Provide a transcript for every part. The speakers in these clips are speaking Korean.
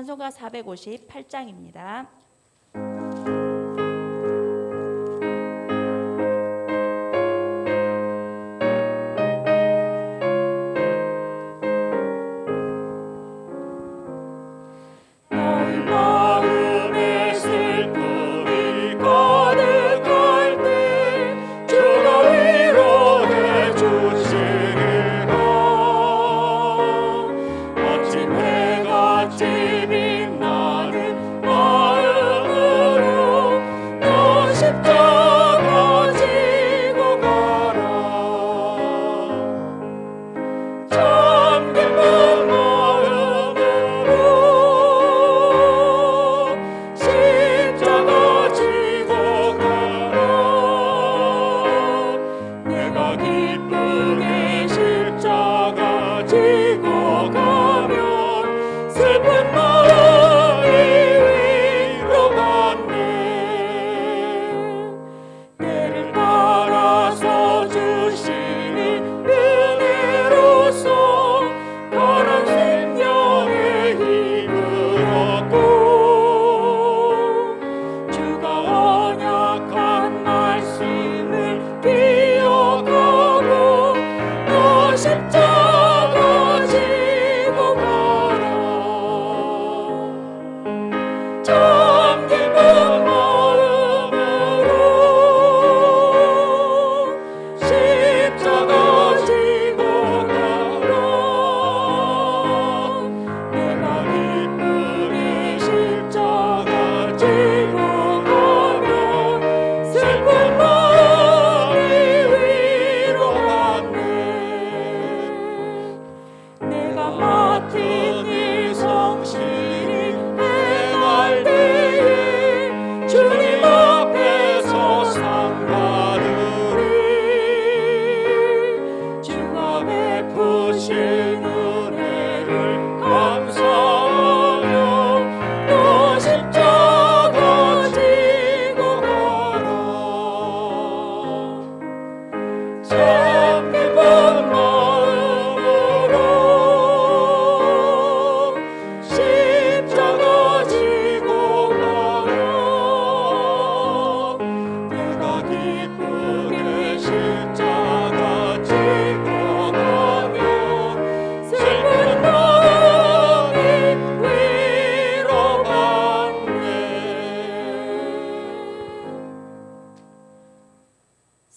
찬송가 458장입니다.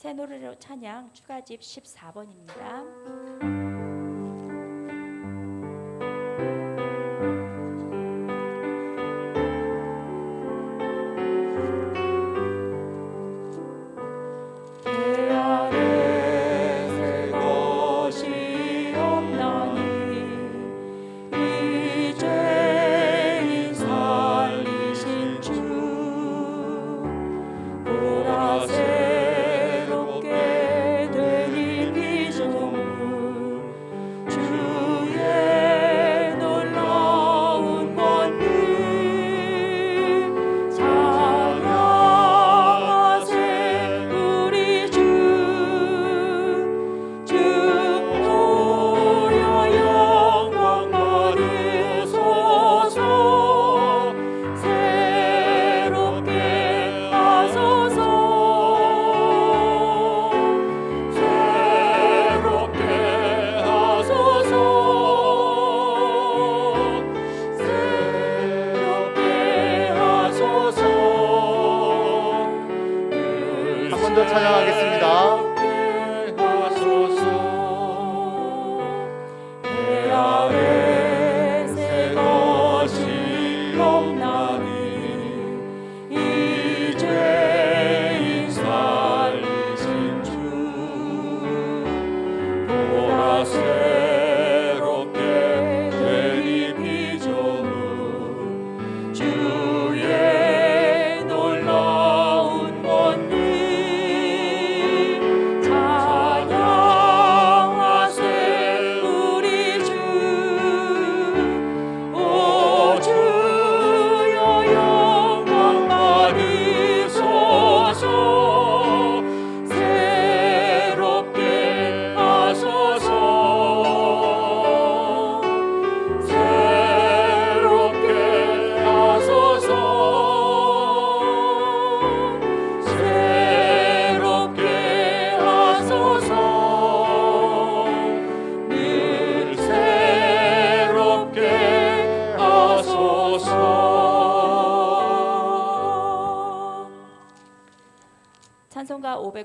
새노래로 찬양 추가집 14번입니다. 새롭게 되니 비조물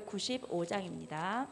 595장입니다.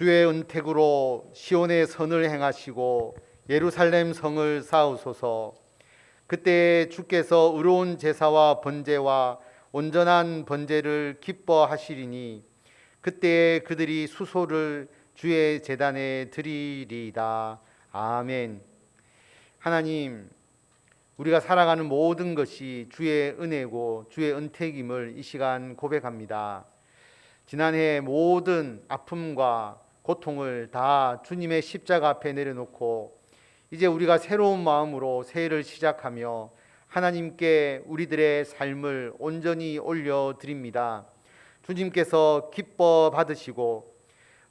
주의 은택으로 시온의 선을 행하시고 예루살렘 성을 쌓으소서. 그때 주께서 의로운 제사와 번제와 온전한 번제를 기뻐하시리니 그때에 그들이 수소를 주의 제단에 드리리이다. 아멘. 하나님, 우리가 살아가는 모든 것이 주의 은혜고 주의 은택임을 이 시간 고백합니다. 지난해 모든 아픔과 고통을 다 주님의 십자가 앞에 내려놓고 이제 우리가 새로운 마음으로 새해를 시작하며 하나님께 우리들의 삶을 온전히 올려드립니다. 주님께서 기뻐 받으시고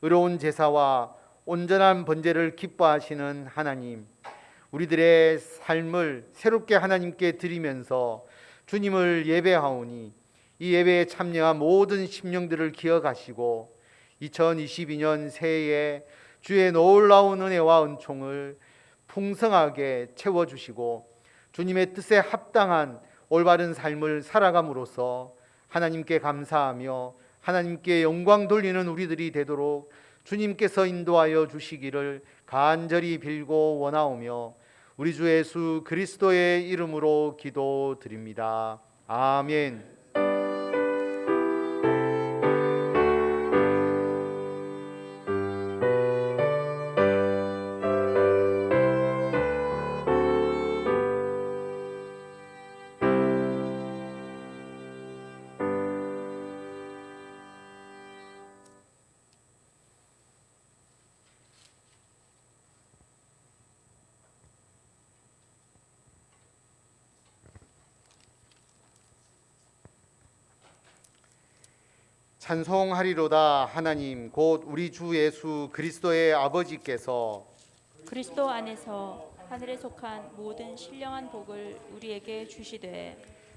의로운 제사와 온전한 번제를 기뻐하시는 하나님, 우리들의 삶을 새롭게 하나님께 드리면서 주님을 예배하오니 이 예배에 참여한 모든 심령들을 기억하시고 2022년 새해에 주의 놀라운 은혜와 은총을 풍성하게 채워주시고 주님의 뜻에 합당한 올바른 삶을 살아감으로써 하나님께 감사하며 하나님께 영광 돌리는 우리들이 되도록 주님께서 인도하여 주시기를 간절히 빌고 원하오며 우리 주 예수 그리스도의 이름으로 기도드립니다. 아멘. 찬송하리로다. 하나님 곧 우리 주 예수 그리스도의 아버지께서 그리스도 안에서 하늘에 속한 모든 신령한 복을 우리에게 주시되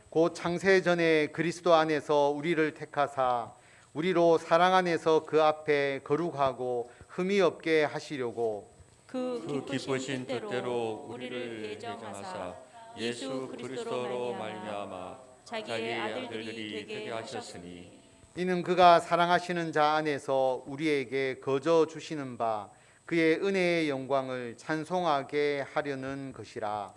곧 창세 전에 그리스도 안에서 우리를 택하사 우리로 사랑 안에서 그 앞에 거룩하고 흠이 없게 하시려고 그 기쁘신 뜻대로 우리를 예정하사 예수 그리스도로 말미암아 자기의 아들들이 되게 하셨으니 이는 그가 사랑하시는 자 안에서 우리에게 거저 주시는 바 그의 은혜의 영광을 찬송하게 하려는 것이라.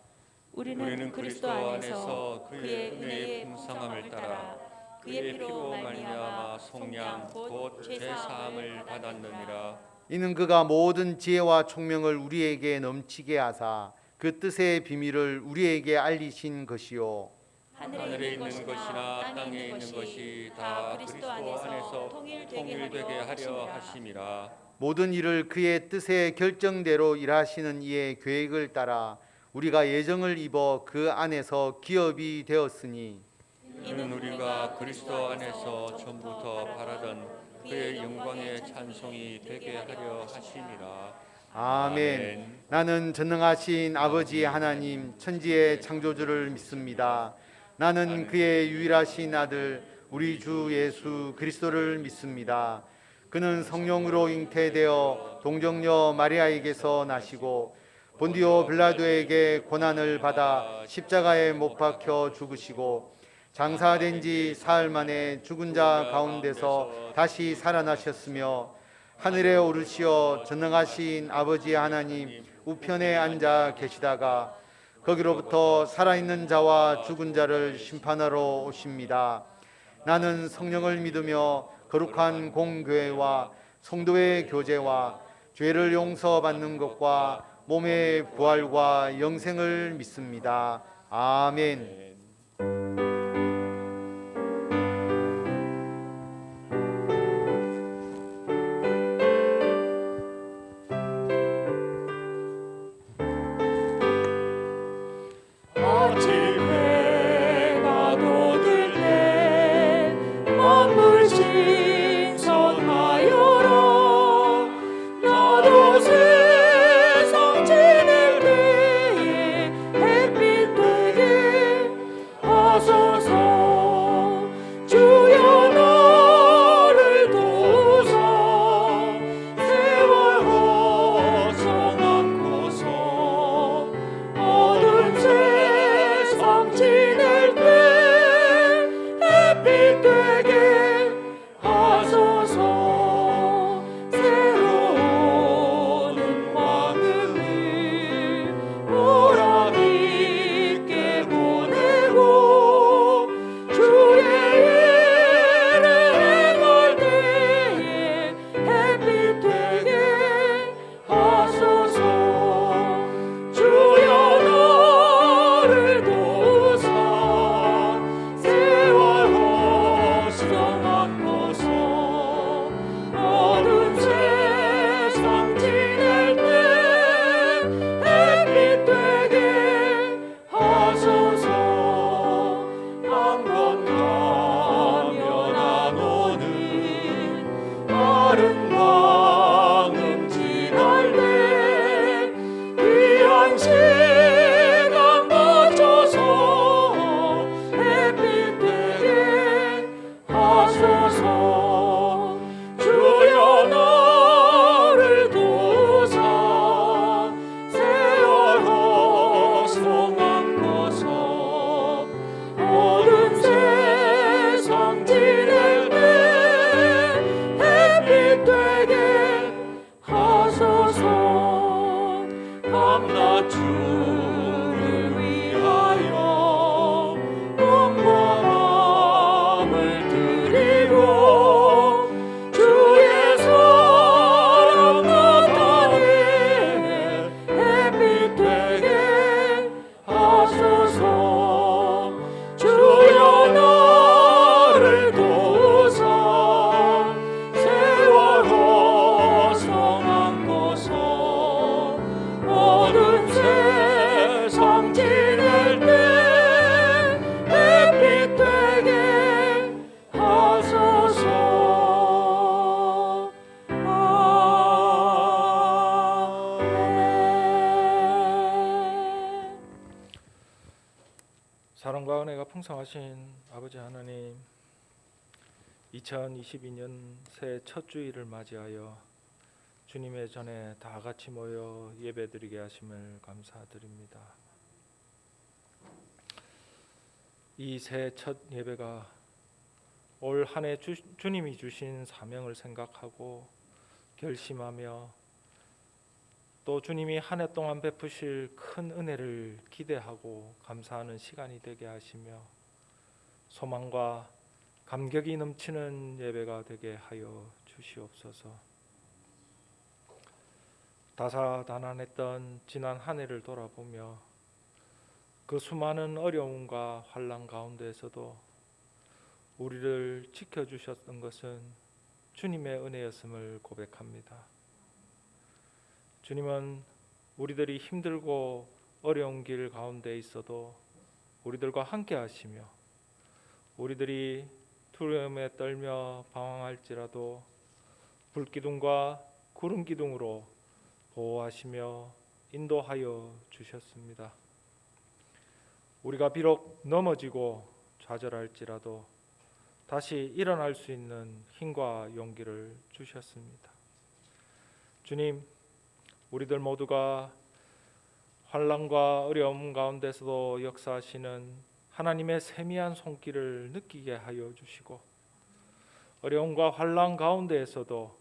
우리는 그리스도 안에서 그의 은혜의 풍성함을 따라 그의 피로 말미암아 속량 곧 죄사함을 받았느니라. 이는 그가 모든 지혜와 총명을 우리에게 넘치게 하사 그 뜻의 비밀을 우리에게 알리신 것이요 하늘에 있는 것이나 땅에 있는 것이 다 그리스도 안에서 통일되게 하려 하심이라. 모든 일을 그의 뜻의 결정대로 일하시는 이의 계획을 따라 우리가 예정을 입어 그 안에서 기업이 되었으니 이는 우리가 그리스도 안에서 전부터 바라던 그의 영광의 찬송이 되게 하려 하심이라. 아멘. 나는 전능하신 아버지 하나님 천지의 창조주를 믿습니다. 나는 그의 유일하신 아들 우리 주 예수 그리스도를 믿습니다. 그는 성령으로 잉태되어 동정녀 마리아에게서 나시고 본디오 빌라도에게 고난을 받아 십자가에 못 박혀 죽으시고 장사된 지 사흘 만에 죽은 자 가운데서 다시 살아나셨으며 하늘에 오르시어 전능하신 아버지 하나님 우편에 앉아 계시다가 거기로부터 살아있는 자와 죽은 자를 심판하러 오십니다. 나는 성령을 믿으며 거룩한 공교회와 성도의 교제와 죄를 용서받는 것과 몸의 부활과 영생을 믿습니다. 아멘. 거룩하신 아버지 하나님, 2022년 새해 첫 주일을 맞이하여 주님의 전에 다 같이 모여 예배드리게 하심을 감사드립니다. 이 새해 첫 예배가 올 한 해 주님이 주신 사명을 생각하고 결심하며 또 주님이 한 해 동안 베푸실 큰 은혜를 기대하고 감사하는 시간이 되게 하시며 소망과 감격이 넘치는 예배가 되게 하여 주시옵소서. 다사다난했던 지난 한 해를 돌아보며 그 수많은 어려움과 환난 가운데에서도 우리를 지켜주셨던 것은 주님의 은혜였음을 고백합니다. 주님은 우리들이 힘들고 어려운 길 가운데 있어도 우리들과 함께 하시며 우리들이 두려움에 떨며 방황할지라도 불기둥과 구름기둥으로 보호하시며 인도하여 주셨습니다. 우리가 비록 넘어지고 좌절할지라도 다시 일어날 수 있는 힘과 용기를 주셨습니다. 주님, 우리들 모두가 환난과 어려움 가운데서도 역사하시는 하나님의 세미한 손길을 느끼게 하여 주시고 어려움과 환난 가운데에서도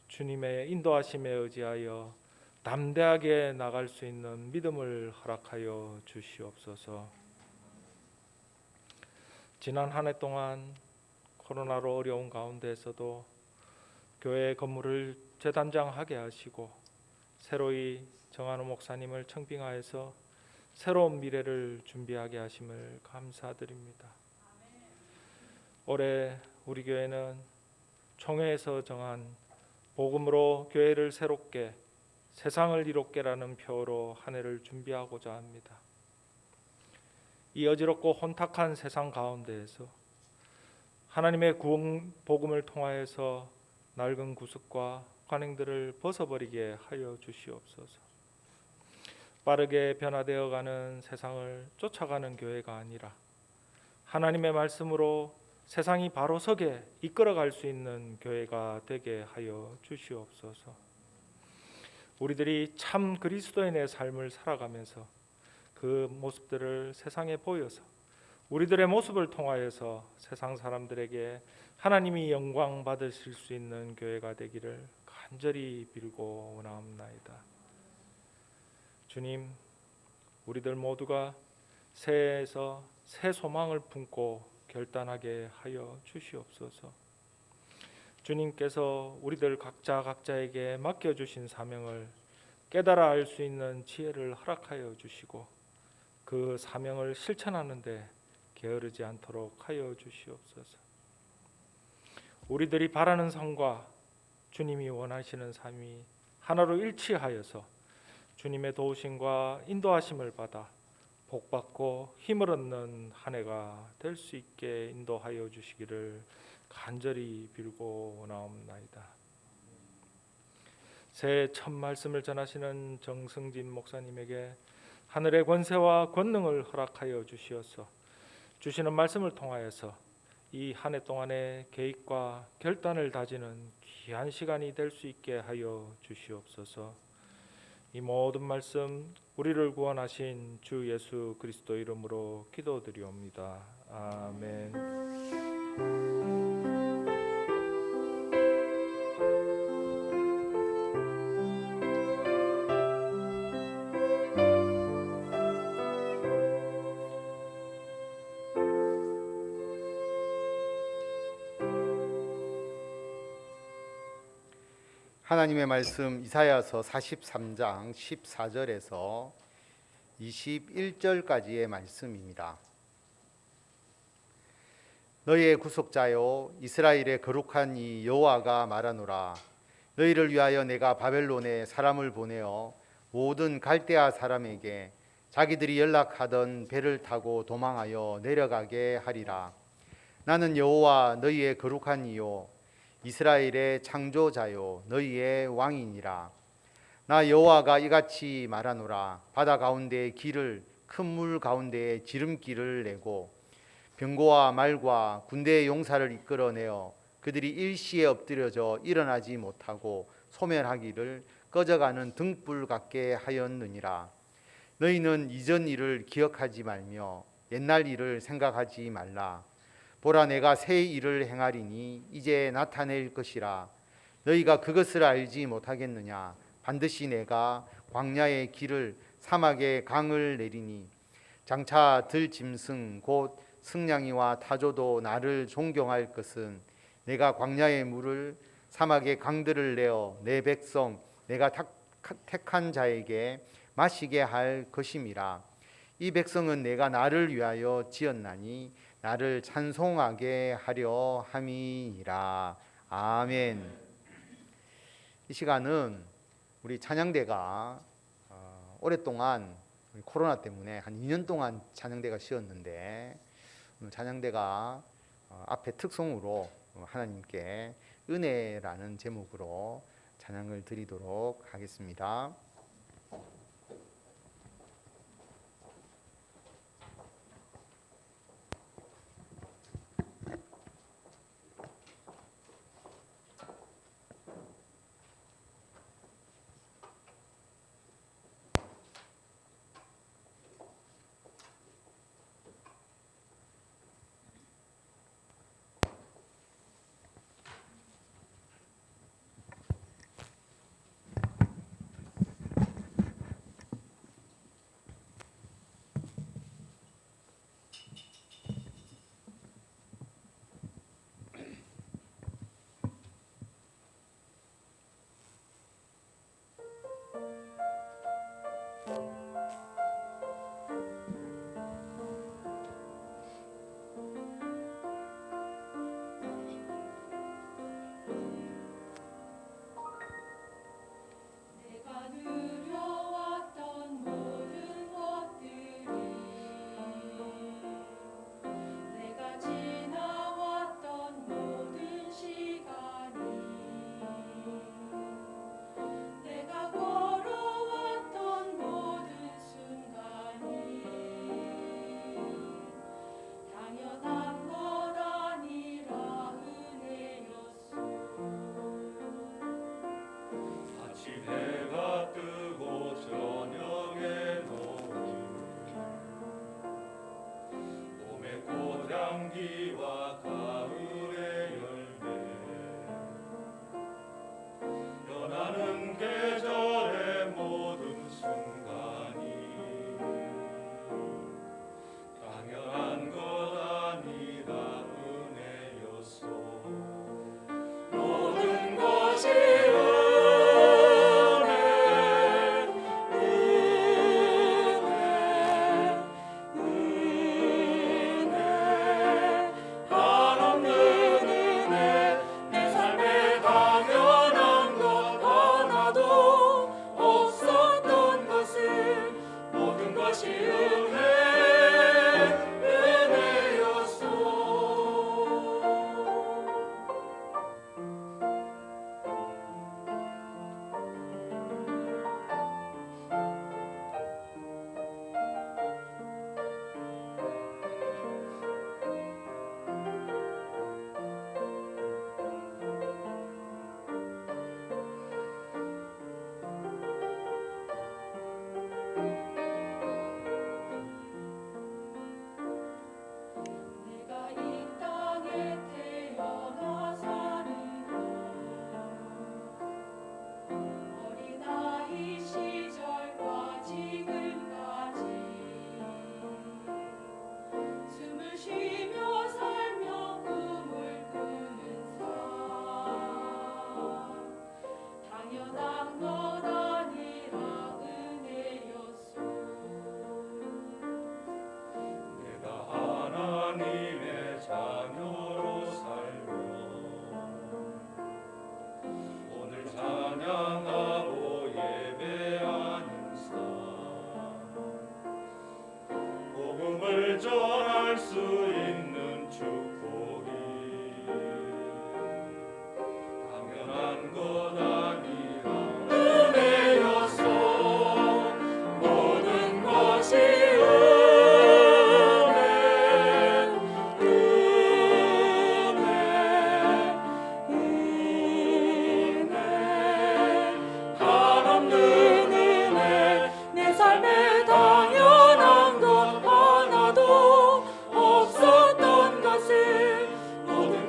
주님의 인도하심에 의지하여 담대하게 나갈 수 있는 믿음을 허락하여 주시옵소서. 지난 한 해 동안 코로나로 어려운 가운데에서도 교회 건물을 재단장하게 하시고 새로이 정한호 목사님을 청빙하여서 새로운 미래를 준비하게 하심을 감사드립니다. 올해 우리 교회는 총회에서 정한 복음으로 교회를 새롭게 세상을 이롭게라는 표어로 한 해를 준비하고자 합니다. 이 어지럽고 혼탁한 세상 가운데에서 하나님의 구원 복음을 통하여서 낡은 구습과 관행들을 벗어버리게 하여 주시옵소서. 빠르게 변화되어가는 세상을 쫓아가는 교회가 아니라 하나님의 말씀으로 세상이 바로 서게 이끌어갈 수 있는 교회가 되게 하여 주시옵소서. 우리들이 참 그리스도인의 삶을 살아가면서 그 모습들을 세상에 보여서 우리들의 모습을 통하여서 세상 사람들에게 하나님이 영광 받으실 수 있는 교회가 되기를 간절히 빌고 원하옵나이다. 주님, 우리들 모두가 새해에서 새 소망을 품고 결단하게 하여 주시옵소서. 주님께서 우리들 각자에게 맡겨주신 사명을 깨달아 알 수 있는 지혜를 허락하여 주시고 그 사명을 실천하는 데 게으르지 않도록 하여 주시옵소서. 우리들이 바라는 삶과 주님이 원하시는 삶이 하나로 일치하여서 주님의 도우심과 인도하심을 받아 복받고 힘을 얻는 한 해가 될 수 있게 인도하여 주시기를 간절히 빌고 원하옵나이다. 새해 첫 말씀을 전하시는 정승진 목사님에게 하늘의 권세와 권능을 허락하여 주시어서 주시는 말씀을 통하여서 이 한 해 동안의 계획과 결단을 다지는 귀한 시간이 될 수 있게 하여 주시옵소서. 이 모든 말씀 우리를 구원하신 주 예수 그리스도 이름으로 기도드리옵니다. 아멘. 하나님의 말씀 이사야서 43장 14절에서 21절까지의 말씀입니다. 너희의 구속자여 이스라엘의 거룩한 이 여호와가 말하노라. 너희를 위하여 내가 바벨론에 사람을 보내어 모든 갈대아 사람에게 자기들이 연락하던 배를 타고 도망하여 내려가게 하리라. 나는 여호와 너희의 거룩한 이요 이스라엘의 창조자요 너희의 왕이니라. 나 여호와가 이같이 말하노라. 바다 가운데의 길을 큰 물 가운데에 지름길을 내고 병고와 말과 군대의 용사를 이끌어내어 그들이 일시에 엎드려져 일어나지 못하고 소멸하기를 꺼져가는 등불 같게 하였느니라. 너희는 이전 일을 기억하지 말며 옛날 일을 생각하지 말라. 보라, 내가 새 일을 행하리니 이제 나타낼 것이라. 너희가 그것을 알지 못하겠느냐? 반드시 내가 광야의 길을 사막의 강을 내리니 장차 들 짐승 곧 승냥이와 타조도 나를 존경할 것은 내가 광야의 물을 사막의 강들을 내어 내 백성 내가 택한 자에게 마시게 할 것임이라. 이 백성은 내가 나를 위하여 지었나니 나를 찬송하게 하려 함이니라. 아멘. 이 시간은 우리 찬양대가 오랫동안 코로나 때문에 한 2년 동안 찬양대가 쉬었는데 오늘 찬양대가 앞에 특송으로 하나님께 은혜라는 제목으로 찬양을 드리도록 하겠습니다.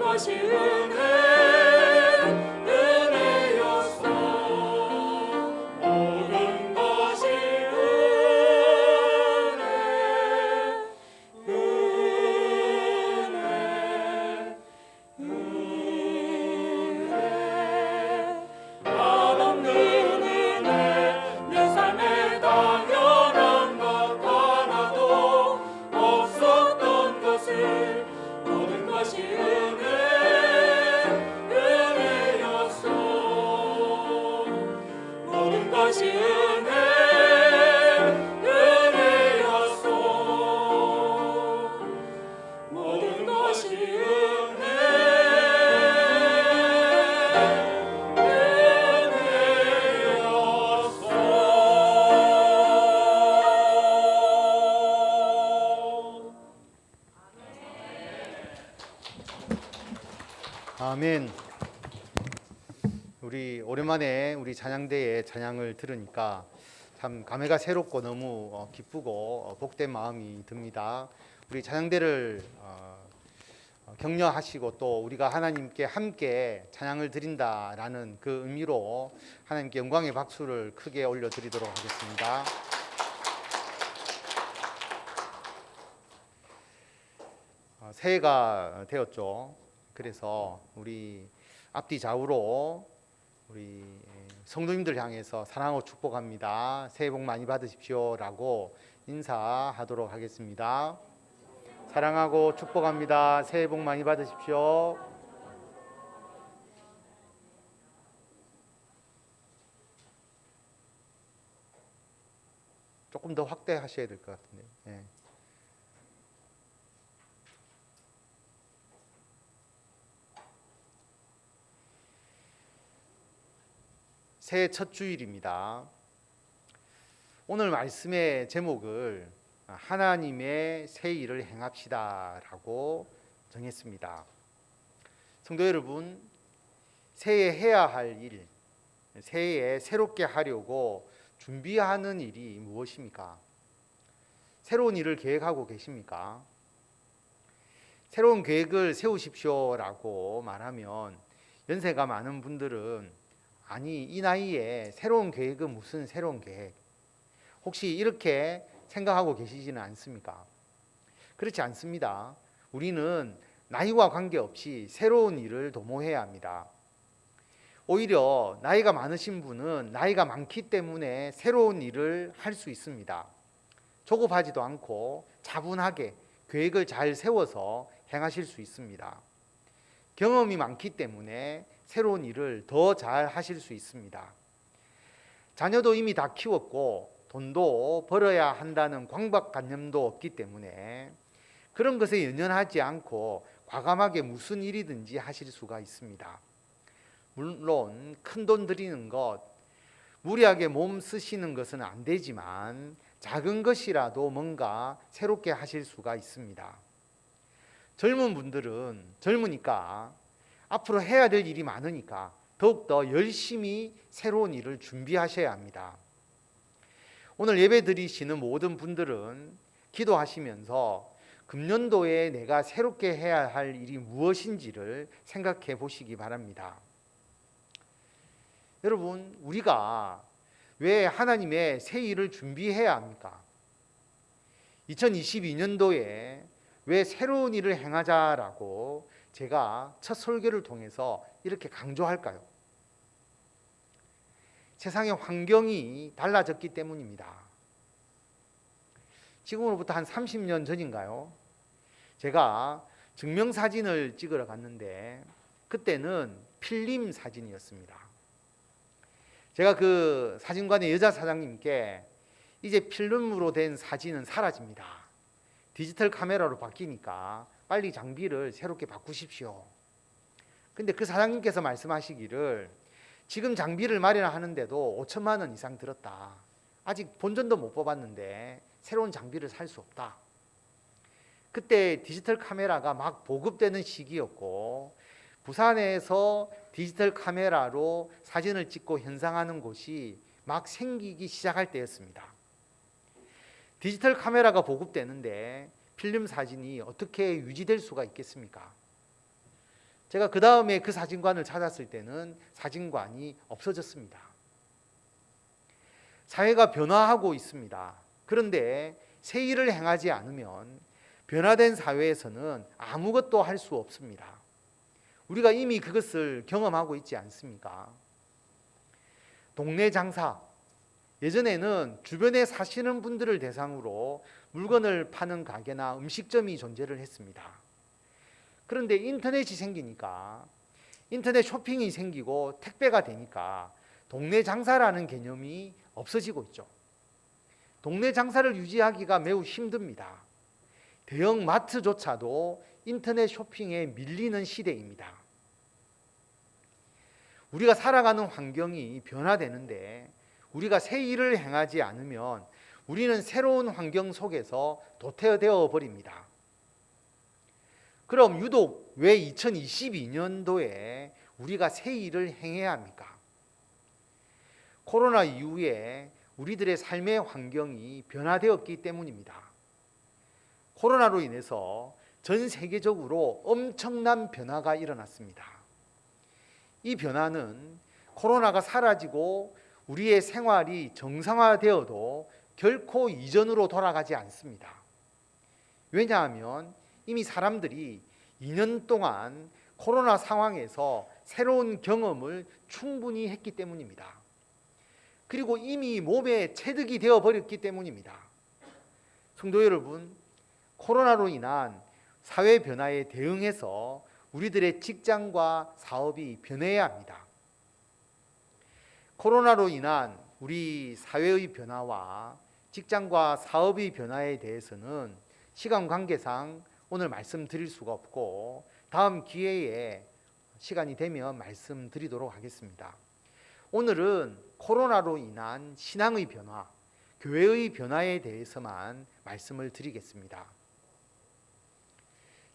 것이 은혜였소. 모든 것이 한없는 은혜, 내 삶에 당연한 것 하나도 없었던 것을 모든 것이 은혜였소. 모든 것이 은혜였소. 모든 것이 은혜였소. 아멘. 우리 오랜만에 우리 찬양대의 찬양을 들으니까 참 감회가 새롭고 너무 기쁘고 복된 마음이 듭니다. 우리 찬양대를 격려하시고 또 우리가 하나님께 함께 찬양을 드린다라는 그 의미로 하나님께 영광의 박수를 크게 올려드리도록 하겠습니다. 새해가 되었죠. 그래서 우리 앞뒤 좌우로 우리 성도님들 향해서 사랑하고 축복합니다. 새해 복 많이 받으십시오라고 인사하도록 하겠습니다. 사랑하고 축복합니다. 새해 복 많이 받으십시오. 조금 더 확대하셔야 될 것 같은데. 예. 새해 첫 주일입니다. 오늘 말씀의 제목을 하나님의 새 일을 행합시다라고 정했습니다. 성도 여러분, 새해 해야 할 일, 새해에 새롭게 하려고 준비하는 일이 무엇입니까? 새로운 일을 계획하고 계십니까? 새로운 계획을 세우십시오라고 말하면 연세가 많은 분들은 아니, 이 나이에 새로운 계획은 무슨 새로운 계획? 혹시 이렇게 생각하고 계시지는 않습니까? 그렇지 않습니다. 우리는 나이와 관계없이 새로운 일을 도모해야 합니다. 오히려 나이가 많으신 분은 나이가 많기 때문에 새로운 일을 할 수 있습니다. 조급하지도 않고 차분하게 계획을 잘 세워서 행하실 수 있습니다. 경험이 많기 때문에 새로운 일을 더 잘 하실 수 있습니다. 자녀도 이미 다 키웠고 돈도 벌어야 한다는 강박관념도 없기 때문에 그런 것에 연연하지 않고 과감하게 무슨 일이든지 하실 수가 있습니다. 물론 큰 돈 들이는 것, 무리하게 몸 쓰시는 것은 안 되지만 작은 것이라도 뭔가 새롭게 하실 수가 있습니다. 젊은 분들은 젊으니까 앞으로 해야 될 일이 많으니까 더욱더 열심히 새로운 일을 준비하셔야 합니다. 오늘 예배 드리시는 모든 분들은 기도하시면서 금년도에 내가 새롭게 해야 할 일이 무엇인지를 생각해 보시기 바랍니다. 여러분, 우리가 왜 하나님의 새 일을 준비해야 합니까? 2022년도에 왜 새로운 일을 행하자라고 제가 첫 설교를 통해서 이렇게 강조할까요? 세상의 환경이 달라졌기 때문입니다. 지금으로부터 한 30년 전인가요? 제가 증명사진을 찍으러 갔는데 그때는 필름 사진이었습니다. 제가 그 사진관의 여자 사장님께 이제 필름으로 된 사진은 사라집니다. 디지털 카메라로 바뀌니까 빨리 장비를 새롭게 바꾸십시오. 근데 그 사장님께서 말씀하시기를 지금 장비를 마련하는데도 5천만 원 이상 들었다. 아직 본전도 못 뽑았는데 새로운 장비를 살 수 없다. 그때 디지털 카메라가 막 보급되는 시기였고 부산에서 디지털 카메라로 사진을 찍고 현상하는 곳이 막 생기기 시작할 때였습니다. 디지털 카메라가 보급되는데 필름 사진이 어떻게 유지될 수가 있겠습니까? 제가 그 다음에 그 사진관을 찾았을 때는 사진관이 없어졌습니다. 사회가 변화하고 있습니다. 그런데 새 일을 행하지 않으면 변화된 사회에서는 아무것도 할 수 없습니다. 우리가 이미 그것을 경험하고 있지 않습니까? 동네 장사, 예전에는 주변에 사시는 분들을 대상으로 물건을 파는 가게나 음식점이 존재를 했습니다. 그런데 인터넷이 생기니까, 인터넷 쇼핑이 생기고 택배가 되니까 동네 장사라는 개념이 없어지고 있죠. 동네 장사를 유지하기가 매우 힘듭니다. 대형 마트조차도 인터넷 쇼핑에 밀리는 시대입니다. 우리가 살아가는 환경이 변화되는데 우리가 새 일을 행하지 않으면 우리는 새로운 환경 속에서 도태되어 버립니다. 그럼 유독 왜 2022년도에 우리가 새 일을 행해야 합니까? 코로나 이후에 우리들의 삶의 환경이 변화되었기 때문입니다. 코로나로 인해서 전 세계적으로 엄청난 변화가 일어났습니다. 이 변화는 코로나가 사라지고 우리의 생활이 정상화되어도 결코 이전으로 돌아가지 않습니다. 왜냐하면 이미 사람들이 2년 동안 코로나 상황에서 새로운 경험을 충분히 했기 때문입니다. 그리고 이미 몸에 체득이 되어 버렸기 때문입니다. 성도 여러분, 코로나로 인한 사회 변화에 대응해서 우리들의 직장과 사업이 변해야 합니다. 코로나로 인한 우리 사회의 변화와 직장과 사업의 변화에 대해서는 시간 관계상 오늘 말씀드릴 수가 없고 다음 기회에 시간이 되면 말씀드리도록 하겠습니다. 오늘은 코로나로 인한 신앙의 변화, 교회의 변화에 대해서만 말씀을 드리겠습니다.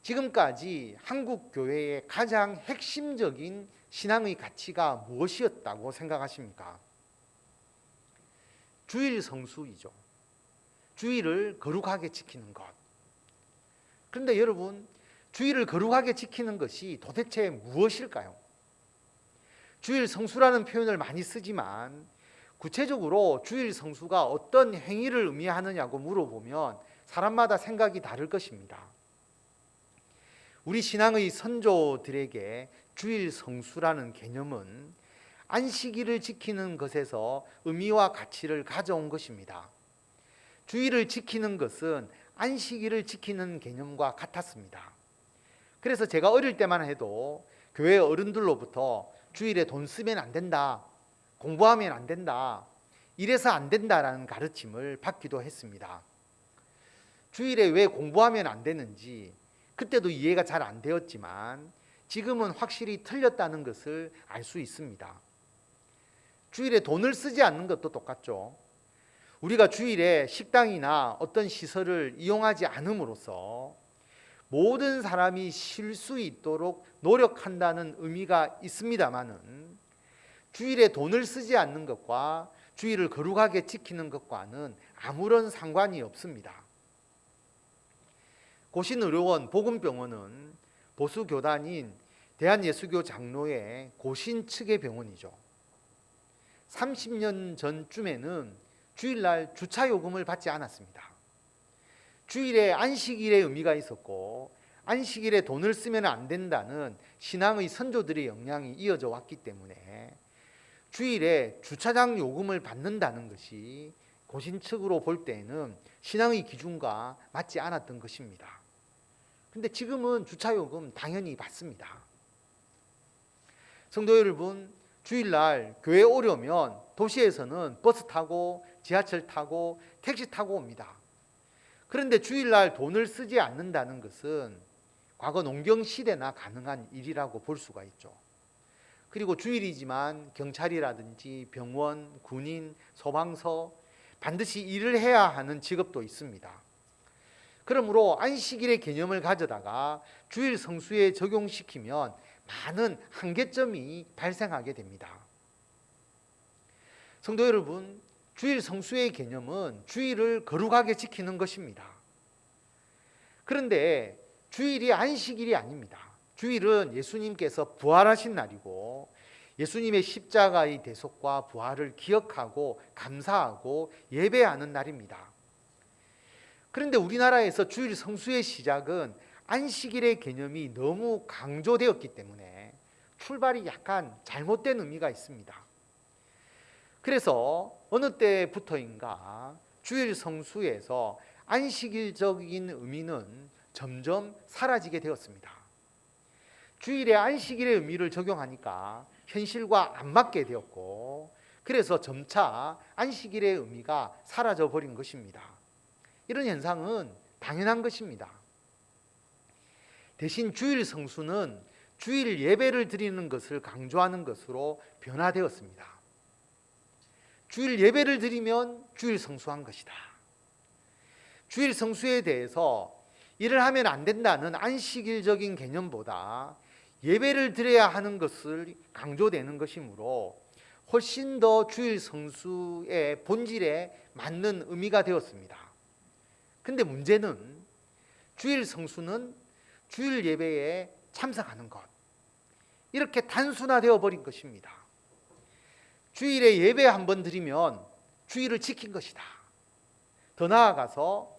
지금까지 한국 교회의 가장 핵심적인 신앙의 가치가 무엇이었다고 생각하십니까? 주일 성수이죠. 주일을 거룩하게 지키는 것. 그런데 여러분, 주일을 거룩하게 지키는 것이 도대체 무엇일까요? 주일 성수라는 표현을 많이 쓰지만 구체적으로 주일 성수가 어떤 행위를 의미하느냐고 물어보면 사람마다 생각이 다를 것입니다. 우리 신앙의 선조들에게 주일 성수라는 개념은 안식일을 지키는 것에서 의미와 가치를 가져온 것입니다. 주일을 지키는 것은 안식일을 지키는 개념과 같았습니다. 그래서 제가 어릴 때만 해도 교회 어른들로부터 주일에 돈 쓰면 안 된다, 공부하면 안 된다, 이래서 안 된다라는 가르침을 받기도 했습니다. 주일에 왜 공부하면 안 되는지 그때도 이해가 잘 안 되었지만 지금은 확실히 틀렸다는 것을 알 수 있습니다. 주일에 돈을 쓰지 않는 것도 똑같죠. 우리가 주일에 식당이나 어떤 시설을 이용하지 않음으로써 모든 사람이 쉴 수 있도록 노력한다는 의미가 있습니다마는 주일에 돈을 쓰지 않는 것과 주일을 거룩하게 지키는 것과는 아무런 상관이 없습니다. 고신의료원 복음병원은 보수교단인 대한예수교 장로회 고신 측의 병원이죠. 30년 전쯤에는 주일날 주차요금을 받지 않았습니다. 주일에 안식일의 의미가 있었고 안식일에 돈을 쓰면 안 된다는 신앙의 선조들의 영향이 이어져 왔기 때문에 주일에 주차장 요금을 받는다는 것이 고신 측으로 볼 때에는 신앙의 기준과 맞지 않았던 것입니다. 근데 지금은 주차요금 당연히 받습니다. 성도 여러분, 주일날 교회 오려면 도시에서는 버스 타고 지하철 타고 택시 타고 옵니다. 그런데 주일날 돈을 쓰지 않는다는 것은 과거 농경 시대나 가능한 일이라고 볼 수가 있죠. 그리고 주일이지만 경찰이라든지 병원, 군인, 소방서 반드시 일을 해야 하는 직업도 있습니다. 그러므로 안식일의 개념을 가져다가 주일 성수에 적용시키면 많은 한계점이 발생하게 됩니다. 성도 여러분, 주일 성수의 개념은 주일을 거룩하게 지키는 것입니다. 그런데 주일이 안식일이 아닙니다. 주일은 예수님께서 부활하신 날이고 예수님의 십자가의 대속과 부활을 기억하고 감사하고 예배하는 날입니다. 그런데 우리나라에서 주일 성수의 시작은 안식일의 개념이 너무 강조되었기 때문에 출발이 약간 잘못된 의미가 있습니다. 그래서 어느 때부터인가 주일 성수에서 안식일적인 의미는 점점 사라지게 되었습니다. 주일에 안식일의 의미를 적용하니까 현실과 안 맞게 되었고, 그래서 점차 안식일의 의미가 사라져 버린 것입니다. 이런 현상은 당연한 것입니다. 대신 주일 성수는 주일 예배를 드리는 것을 강조하는 것으로 변화되었습니다. 주일 예배를 드리면 주일 성수한 것이다. 주일 성수에 대해서 일을 하면 안 된다는 안식일적인 개념보다 예배를 드려야 하는 것을 강조되는 것이므로 훨씬 더 주일 성수의 본질에 맞는 의미가 되었습니다. 근데 문제는 주일 성수는 주일 예배에 참석하는 것, 이렇게 단순화되어 버린 것입니다. 주일에 예배 한번 드리면 주일을 지킨 것이다. 더 나아가서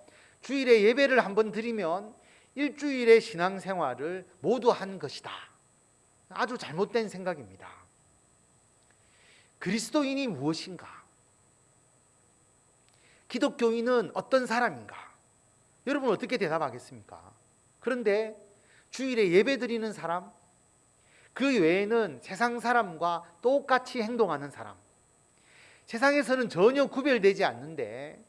주일에 예배를 한번 드리면 일주일의 신앙생활을 모두 한 것이다. 아주 잘못된 생각입니다. 그리스도인이 무엇인가? 기독교인은 어떤 사람인가? 여러분 어떻게 대답하겠습니까? 그런데 주일에 예배 드리는 사람, 그 외에는 세상 사람과 똑같이 행동하는 사람, 세상에서는 전혀 구별되지 않는데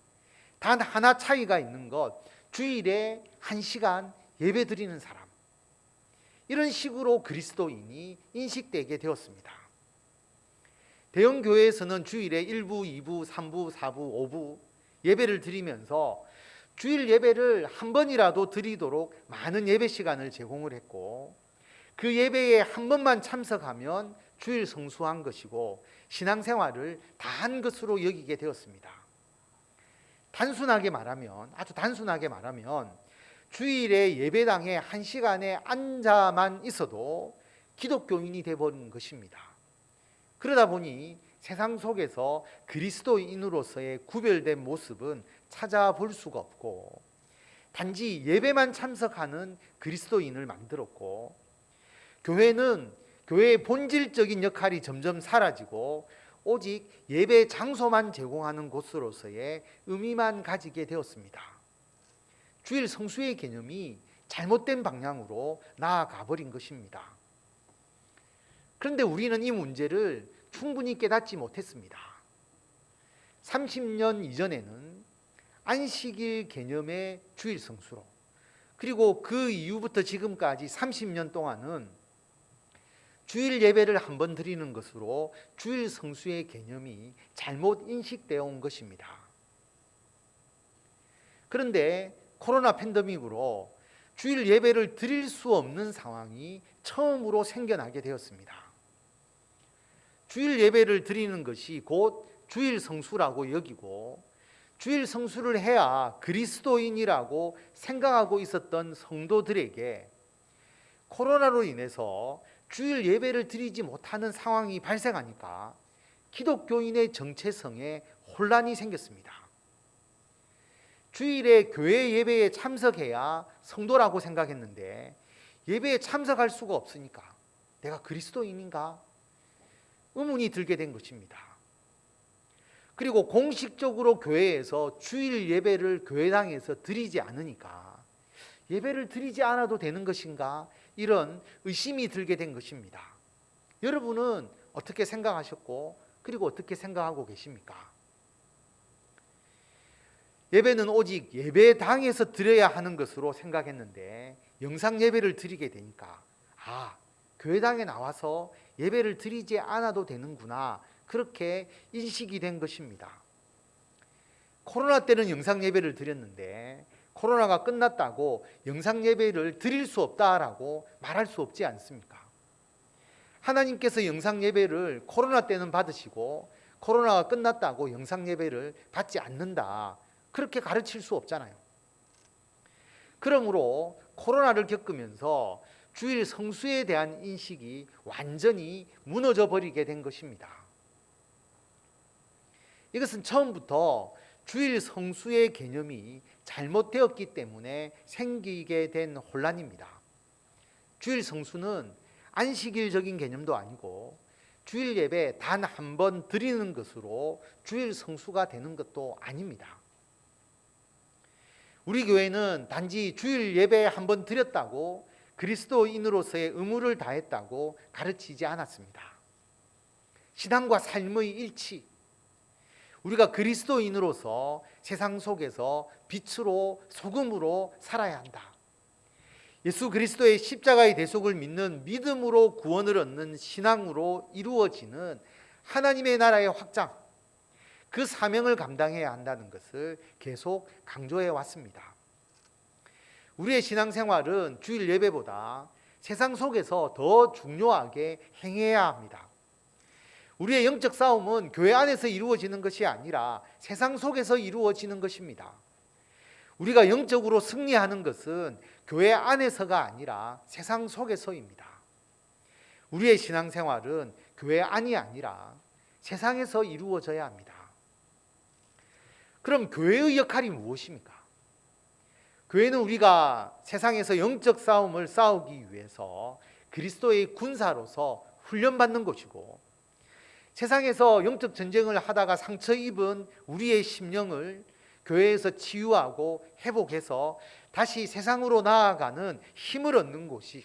단 하나 차이가 있는 것, 주일에 1시간 예배 드리는 사람, 이런 식으로 그리스도인이 인식되게 되었습니다. 대형 교회에서는 주일에 1부, 2부, 3부, 4부, 5부 예배를 드리면서 주일 예배를 한 번이라도 드리도록 많은 예배 시간을 제공을 했고, 그 예배에 한 번만 참석하면 주일 성수한 것이고 신앙생활을 다 한 것으로 여기게 되었습니다. 단순하게 말하면, 아주 단순하게 말하면 주일에 예배당에 1시간에 앉아만 있어도 기독교인이 되어버린 것입니다. 그러다 보니 세상 속에서 그리스도인으로서의 구별된 모습은 찾아볼 수가 없고, 단지 예배만 참석하는 그리스도인을 만들었고, 교회는 교회의 본질적인 역할이 점점 사라지고 오직 예배 장소만 제공하는 곳으로서의 의미만 가지게 되었습니다. 주일 성수의 개념이 잘못된 방향으로 나아가 버린 것입니다. 그런데 우리는 이 문제를 충분히 깨닫지 못했습니다. 30년 이전에는 안식일 개념의 주일 성수로, 그리고 그 이후부터 지금까지 30년 동안은 주일 예배를 한번 드리는 것으로 주일 성수의 개념이 잘못 인식되어 온 것입니다. 그런데 코로나 팬데믹으로 주일 예배를 드릴 수 없는 상황이 처음으로 생겨나게 되었습니다. 주일 예배를 드리는 것이 곧 주일 성수라고 여기고, 주일 성수를 해야 그리스도인이라고 생각하고 있었던 성도들에게 코로나로 인해서 주일 예배를 드리지 못하는 상황이 발생하니까 기독교인의 정체성에 혼란이 생겼습니다. 주일에 교회 예배에 참석해야 성도라고 생각했는데 예배에 참석할 수가 없으니까 내가 그리스도인인가? 의문이 들게 된 것입니다. 그리고 공식적으로 교회에서 주일 예배를 교회당에서 드리지 않으니까 예배를 드리지 않아도 되는 것인가? 이런 의심이 들게 된 것입니다. 여러분은 어떻게 생각하셨고, 그리고 어떻게 생각하고 계십니까? 예배는 오직 예배당에서 드려야 하는 것으로 생각했는데 영상 예배를 드리게 되니까 교회당에 나와서 예배를 드리지 않아도 되는구나, 그렇게 인식이 된 것입니다. 코로나 때는 영상 예배를 드렸는데 코로나가 끝났다고 영상 예배를 드릴 수 없다라고 말할 수 없지 않습니까? 하나님께서 영상 예배를 코로나 때는 받으시고 코로나가 끝났다고 영상 예배를 받지 않는다, 그렇게 가르칠 수 없잖아요. 그러므로 코로나를 겪으면서 주일 성수에 대한 인식이 완전히 무너져 버리게 된 것입니다. 이것은 처음부터 주일 성수의 개념이 잘못되었기 때문에 생기게 된 혼란입니다. 주일 성수는 안식일적인 개념도 아니고 주일 예배 단 한 번 드리는 것으로 주일 성수가 되는 것도 아닙니다. 우리 교회는 단지 주일 예배 한 번 드렸다고 그리스도인으로서의 의무를 다했다고 가르치지 않았습니다. 신앙과 삶의 일치, 우리가 그리스도인으로서 세상 속에서 빛으로 소금으로 살아야 한다. 예수 그리스도의 십자가의 대속을 믿는 믿음으로 구원을 얻는 신앙으로 이루어지는 하나님의 나라의 확장, 그 사명을 감당해야 한다는 것을 계속 강조해 왔습니다. 우리의 신앙생활은 주일 예배보다 세상 속에서 더 중요하게 행해야 합니다. 우리의 영적 싸움은 교회 안에서 이루어지는 것이 아니라 세상 속에서 이루어지는 것입니다. 우리가 영적으로 승리하는 것은 교회 안에서가 아니라 세상 속에서입니다. 우리의 신앙생활은 교회 안이 아니라 세상에서 이루어져야 합니다. 그럼 교회의 역할이 무엇입니까? 교회는 우리가 세상에서 영적 싸움을 싸우기 위해서 그리스도의 군사로서 훈련받는 곳이고, 세상에서 영적 전쟁을 하다가 상처 입은 우리의 심령을 교회에서 치유하고 회복해서 다시 세상으로 나아가는 힘을 얻는 곳이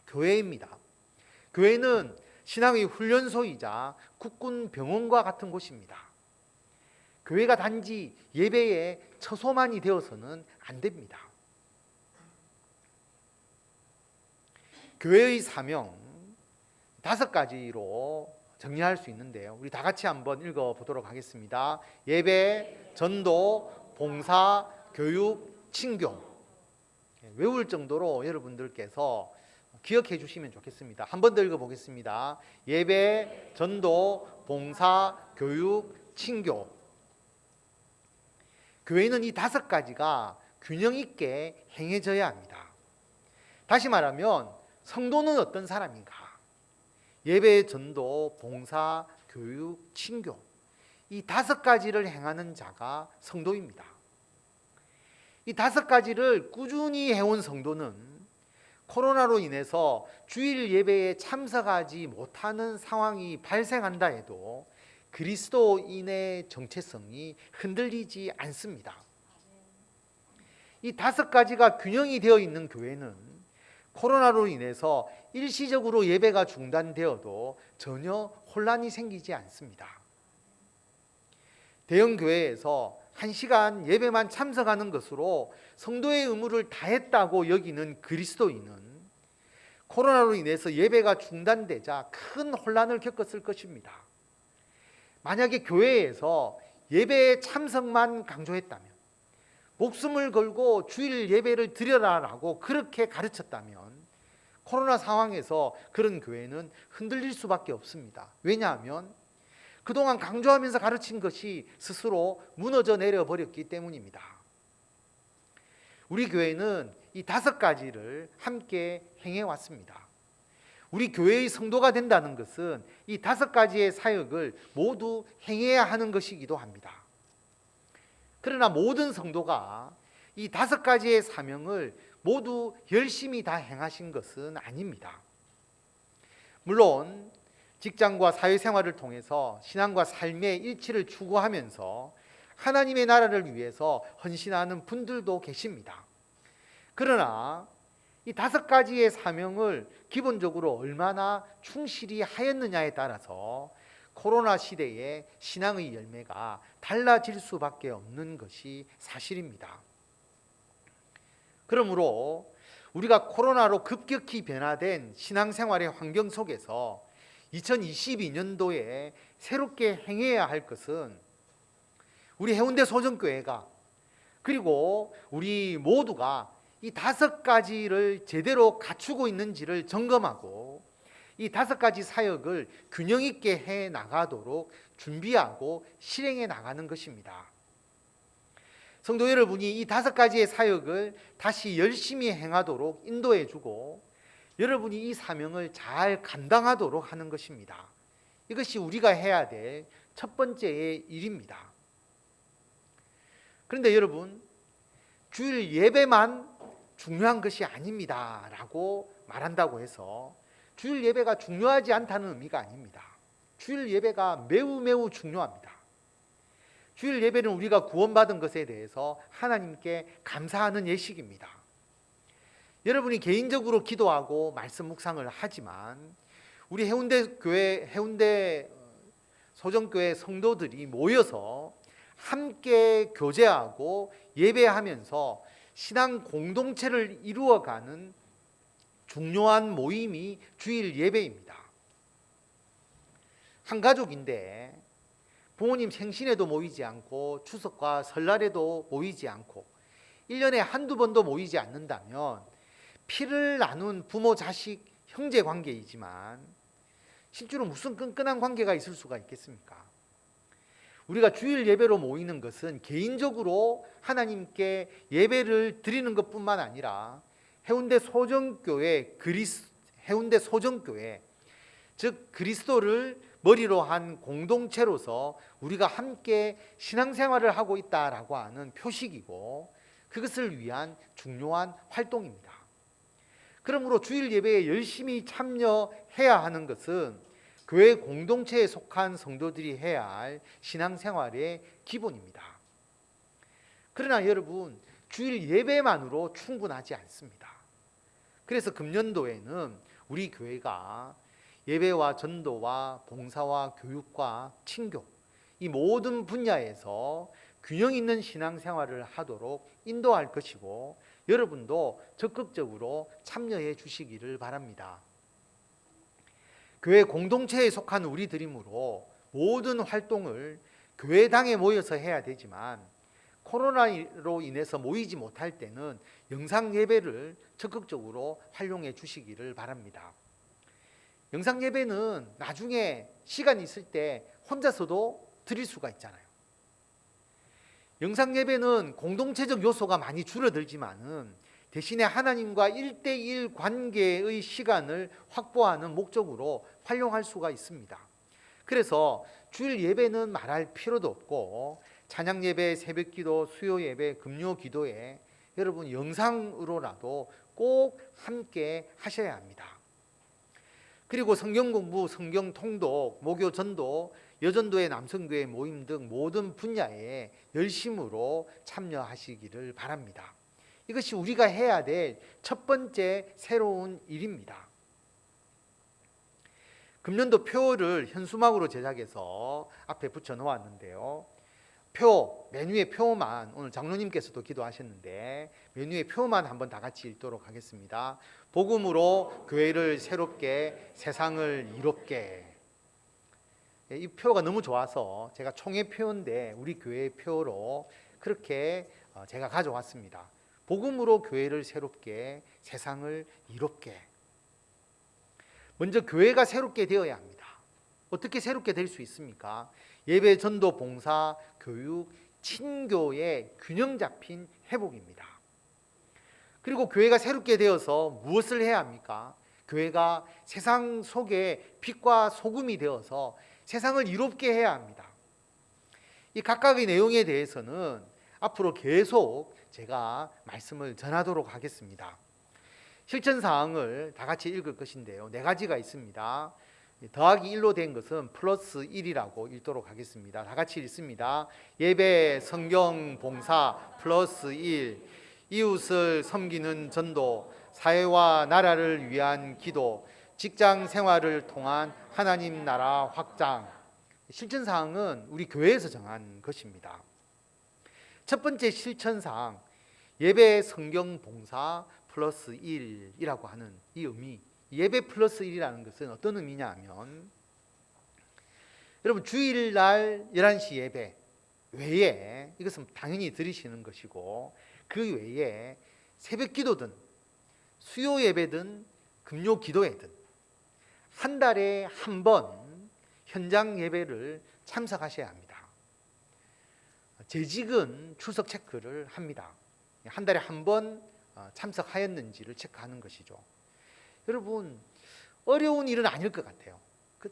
교회입니다. 교회는 신앙의 훈련소이자 국군 병원과 같은 곳입니다. 교회가 단지 예배의 처소만이 되어서는 안 됩니다. 교회의 사명 5가지로 정리할 수 있는데요. 우리 다 같이 한번 읽어보도록 하겠습니다. 예배, 전도, 봉사, 교육, 친교. 외울 정도로 여러분들께서 기억해 주시면 좋겠습니다. 한 번 더 읽어보겠습니다. 예배, 전도, 봉사, 교육, 친교. 교회는 이 5가지가 균형 있게 행해져야 합니다. 다시 말하면 성도는 어떤 사람인가? 예배, 전도, 봉사, 교육, 친교. 이 5가지를 행하는 자가 성도입니다. 이 5가지를 꾸준히 해온 성도는 코로나로 인해서 주일 예배에 참석하지 못하는 상황이 발생한다 해도 그리스도인의 정체성이 흔들리지 않습니다. 이 5가지가 균형이 되어 있는 교회는 코로나로 인해서 일시적으로 예배가 중단되어도 전혀 혼란이 생기지 않습니다. 대형 교회에서 1시간 예배만 참석하는 것으로 성도의 의무를 다했다고 여기는 그리스도인은 코로나로 인해서 예배가 중단되자 큰 혼란을 겪었을 것입니다. 만약에 교회에서 예배에 참석만 강조했다면, 목숨을 걸고 주일 예배를 드려라라고 그렇게 가르쳤다면 코로나 상황에서 그런 교회는 흔들릴 수밖에 없습니다. 왜냐하면 그동안 강조하면서 가르친 것이 스스로 무너져 내려버렸기 때문입니다. 우리 교회는 이 5가지를 함께 행해왔습니다. 우리 교회의 성도가 된다는 것은 이 5가지의 사역을 모두 행해야 하는 것이기도 합니다. 그러나 모든 성도가 이 5가지의 사명을 모두 열심히 다 행하신 것은 아닙니다. 물론 직장과 사회생활을 통해서 신앙과 삶의 일치를 추구하면서 하나님의 나라를 위해서 헌신하는 분들도 계십니다. 그러나 이 5가지의 사명을 기본적으로 얼마나 충실히 하였느냐에 따라서 코로나 시대의 신앙의 열매가 달라질 수밖에 없는 것이 사실입니다. 그러므로 우리가 코로나로 급격히 변화된 신앙생활의 환경 속에서 2022년도에 새롭게 행해야 할 것은 우리 해운대 소정교회가, 그리고 우리 모두가 이 5가지를 제대로 갖추고 있는지를 점검하고 이 5가지 사역을 균형 있게 해 나가도록 준비하고 실행해 나가는 것입니다. 성도 여러분이 이 5가지의 사역을 다시 열심히 행하도록 인도해 주고, 여러분이 이 사명을 잘 감당하도록 하는 것입니다. 이것이 우리가 해야 될 첫 번째의 일입니다. 그런데 여러분, 주일 예배만 중요한 것이 아닙니다 라고 말한다고 해서 주일 예배가 중요하지 않다는 의미가 아닙니다. 주일 예배가 매우 중요합니다. 주일 예배는 우리가 구원받은 것에 대해서 하나님께 감사하는 예식입니다. 여러분이 개인적으로 기도하고 말씀 묵상을 하지만 우리 해운대 소정교회 성도들이 모여서 함께 교제하고 예배하면서 신앙 공동체를 이루어가는 중요한 모임이 주일 예배입니다. 한 가족인데 부모님 생신에도 모이지 않고 추석과 설날에도 모이지 않고 1년에 한두 번도 모이지 않는다면 피를 나눈 부모 자식 형제 관계이지만 실제로 무슨 끈끈한 관계가 있을 수가 있겠습니까? 우리가 주일 예배로 모이는 것은 개인적으로 하나님께 예배를 드리는 것뿐만 아니라 해운대 소정교회 즉 그리스도를 머리로 한 공동체로서 우리가 함께 신앙생활을 하고 있다라고 하는 표식이고 그것을 위한 중요한 활동입니다. 그러므로 주일 예배에 열심히 참여해야 하는 것은 교회 공동체에 속한 성도들이 해야 할 신앙생활의 기본입니다. 그러나 여러분, 주일 예배만으로 충분하지 않습니다. 그래서 금년도에는 우리 교회가 예배와 전도와 봉사와 교육과 친교 이 모든 분야에서 균형 있는 신앙생활을 하도록 인도할 것이고 여러분도 적극적으로 참여해 주시기를 바랍니다. 교회 공동체에 속한 우리들이므로 모든 활동을 교회당에 모여서 해야 되지만 코로나로 인해서 모이지 못할 때는 영상 예배를 적극적으로 활용해 주시기를 바랍니다. 영상 예배는 나중에 시간이 있을 때 혼자서도 드릴 수가 있잖아요. 영상 예배는 공동체적 요소가 많이 줄어들지만은 대신에 하나님과 1대1 관계의 시간을 확보하는 목적으로 활용할 수가 있습니다. 그래서 주일 예배는 말할 필요도 없고 찬양 예배, 새벽 기도, 수요 예배, 금요 기도에 여러분 영상으로라도 꼭 함께 하셔야 합니다. 그리고 성경 공부, 성경 통독, 목요 전도, 여전도의 남성교회 모임 등 모든 분야에 열심으로 참여하시기를 바랍니다. 이것이 우리가 해야 될 첫 번째 새로운 일입니다. 금년도 표를 현수막으로 제작해서 앞에 붙여 놓았는데요. 메뉴의 표만 오늘 장로님께서도 기도하셨는데 메뉴의 표만 한번 다 같이 읽도록 하겠습니다. 복음으로 교회를 새롭게 세상을 이롭게. 이 표가 너무 좋아서 제가 총회 표인데 우리 교회의 표로 그렇게 제가 가져왔습니다. 복음으로 교회를 새롭게 세상을 이롭게. 먼저 교회가 새롭게 되어야 합니다. 어떻게 새롭게 될 수 있습니까? 예배, 전도, 봉사, 교육, 친교의 균형 잡힌 회복입니다. 그리고 교회가 새롭게 되어서 무엇을 해야 합니까? 교회가 세상 속에 빛과 소금이 되어서 세상을 이롭게 해야 합니다. 이 각각의 내용에 대해서는 앞으로 계속 제가 말씀을 전하도록 하겠습니다. 실천 사항을 다 같이 읽을 것인데요. 4가지가 있습니다. 더하기 1로 된 것은 플러스 1이라고 읽도록 하겠습니다. 다 같이 읽습니다. 예배, 성경, 봉사 플러스 1, 이웃을 섬기는 전도, 사회와 나라를 위한 기도, 직장 생활을 통한 하나님 나라 확장. 실천 사항은 우리 교회에서 정한 것입니다. 첫 번째 실천 사항, 예배, 성경, 봉사 플러스 1이라고 하는 이 의미. 예배 플러스 1이라는 것은 어떤 의미냐 하면 여러분 주일날 11시 예배 외에 이것은 당연히 드리시는 것이고 그 외에 새벽 기도든 수요 예배든 금요 기도회든 한 달에 한 번 현장 예배를 참석하셔야 합니다. 재직은 출석 체크를 합니다. 한 달에 한 번 참석하였는지를 체크하는 것이죠. 여러분 어려운 일은 아닐 것 같아요.